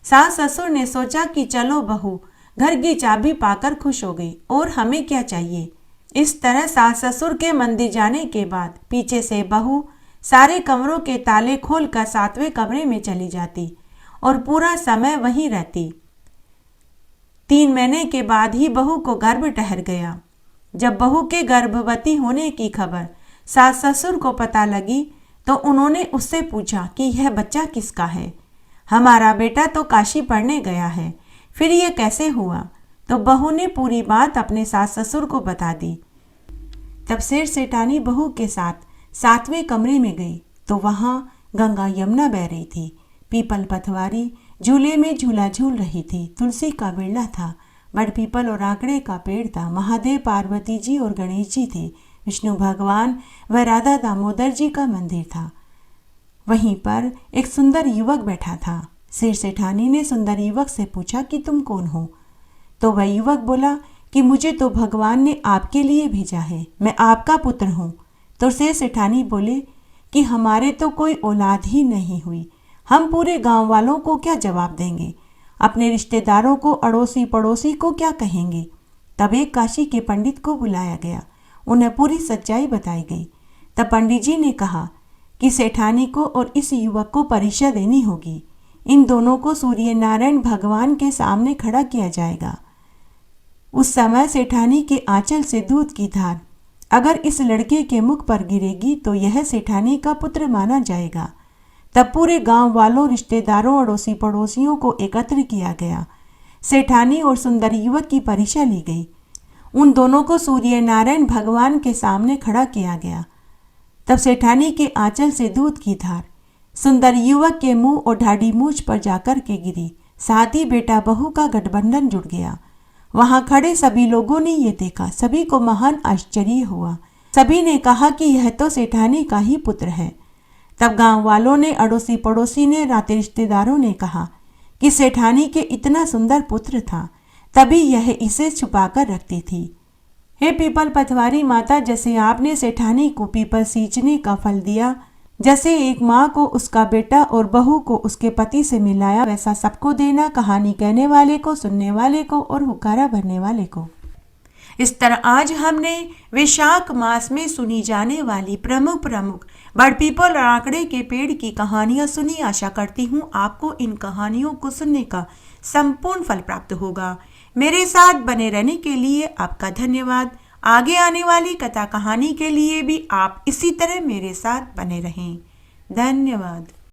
सास ससुर ने सोचा कि चलो बहू घर की चाबी पाकर खुश हो गई और हमें क्या चाहिए। इस तरह सास ससुर के मंदिर जाने के बाद पीछे से बहू सारे कमरों के ताले खोलकर 7वें कमरे में चली जाती और पूरा समय वहीं रहती। 3 महीने के बाद ही बहू को गर्भ ठहर गया। जब बहू के गर्भवती होने की खबर सास ससुर को पता लगी तो उन्होंने उससे पूछा कि यह बच्चा किसका है? हमारा बेटा तो काशी पढ़ने गया है, फिर यह कैसे हुआ? तो बहू ने पूरी बात अपने सास ससुर को बता दी। तब सेठ सेठानी बहू के साथ 7वें कमरे में गई तो वहाँ गंगा यमुना बह रही थी। पीपल पतवारी झूले में झूला झूल रही थी। तुलसी का बिरला था। बड़ पीपल और आंकड़े का पेड़ था। महादेव पार्वती जी और गणेश जी थे। विष्णु भगवान व राधा दामोदर जी का मंदिर था। वहीं पर एक सुंदर युवक बैठा था। सेठ सेठानी ने सुंदर युवक से पूछा कि तुम कौन हो? तो वह युवक बोला कि मुझे तो भगवान ने आपके लिए भेजा है, मैं आपका पुत्र हूँ। तो सेठ सेठानी बोले कि हमारे तो कोई औलाद ही नहीं हुई, हम पूरे गांव वालों को क्या जवाब देंगे, अपने रिश्तेदारों को, अड़ोसी पड़ोसी को क्या कहेंगे। तब एक काशी के पंडित को बुलाया गया, उन्हें पूरी सच्चाई बताई गई। तब पंडित जी ने कहा कि सेठानी को और इस युवक को परीक्षा देनी होगी। इन दोनों को सूर्य नारायण भगवान के सामने खड़ा किया जाएगा। उस समय सेठानी के आंचल से दूध की धार अगर इस लड़के के मुख पर गिरेगी तो यह सेठानी का पुत्र माना जाएगा। तब पूरे गांव वालों, रिश्तेदारों, अड़ोसी पड़ोसियों को एकत्र किया गया। सेठानी और सुंदर युवक की परीक्षा ली गई। उन दोनों को सूर्य नारायण भगवान के सामने खड़ा किया गया। तब सेठानी के आंचल से दूध की धार सुंदर युवक के मुंह और ढाढ़ी मूछ पर जाकर के गिरी। साथ ही बेटा बहू का गठबंधन जुड़ गया। वहां खड़े सभी लोगों ने ये देखा। सभी को महान आश्चर्य हुआ। सभी ने कहा कि यह तो सेठानी का ही पुत्र है। तब गांव वालों ने, अड़ोसी पड़ोसी ने, नाते रिश्तेदारों ने कहा कि सेठानी के इतना सुंदर पुत्र था, तभी यह इसे छुपाकर रखती थी। हे पीपल पतवारी माता, जैसे आपने सेठानी को पीपल सींचने का फल दिया, जैसे एक माँ को उसका बेटा और बहू को उसके पति से मिलाया, वैसा सबको देना, कहानी कहने वाले को, सुनने वाले को और हुक्कारा भरने वाले को। इस तरह आज हमने वैशाख मास में सुनी जाने वाली प्रमुख बड़ पीपल और आंकड़े के पेड़ की कहानियां सुनी। आशा करती हूँ आपको इन कहानियों को सुनने का संपूर्ण फल प्राप्त होगा। मेरे साथ बने रहने के लिए आपका धन्यवाद। आगे आने वाली कथा कहानी के लिए भी आप इसी तरह मेरे साथ बने रहें। धन्यवाद।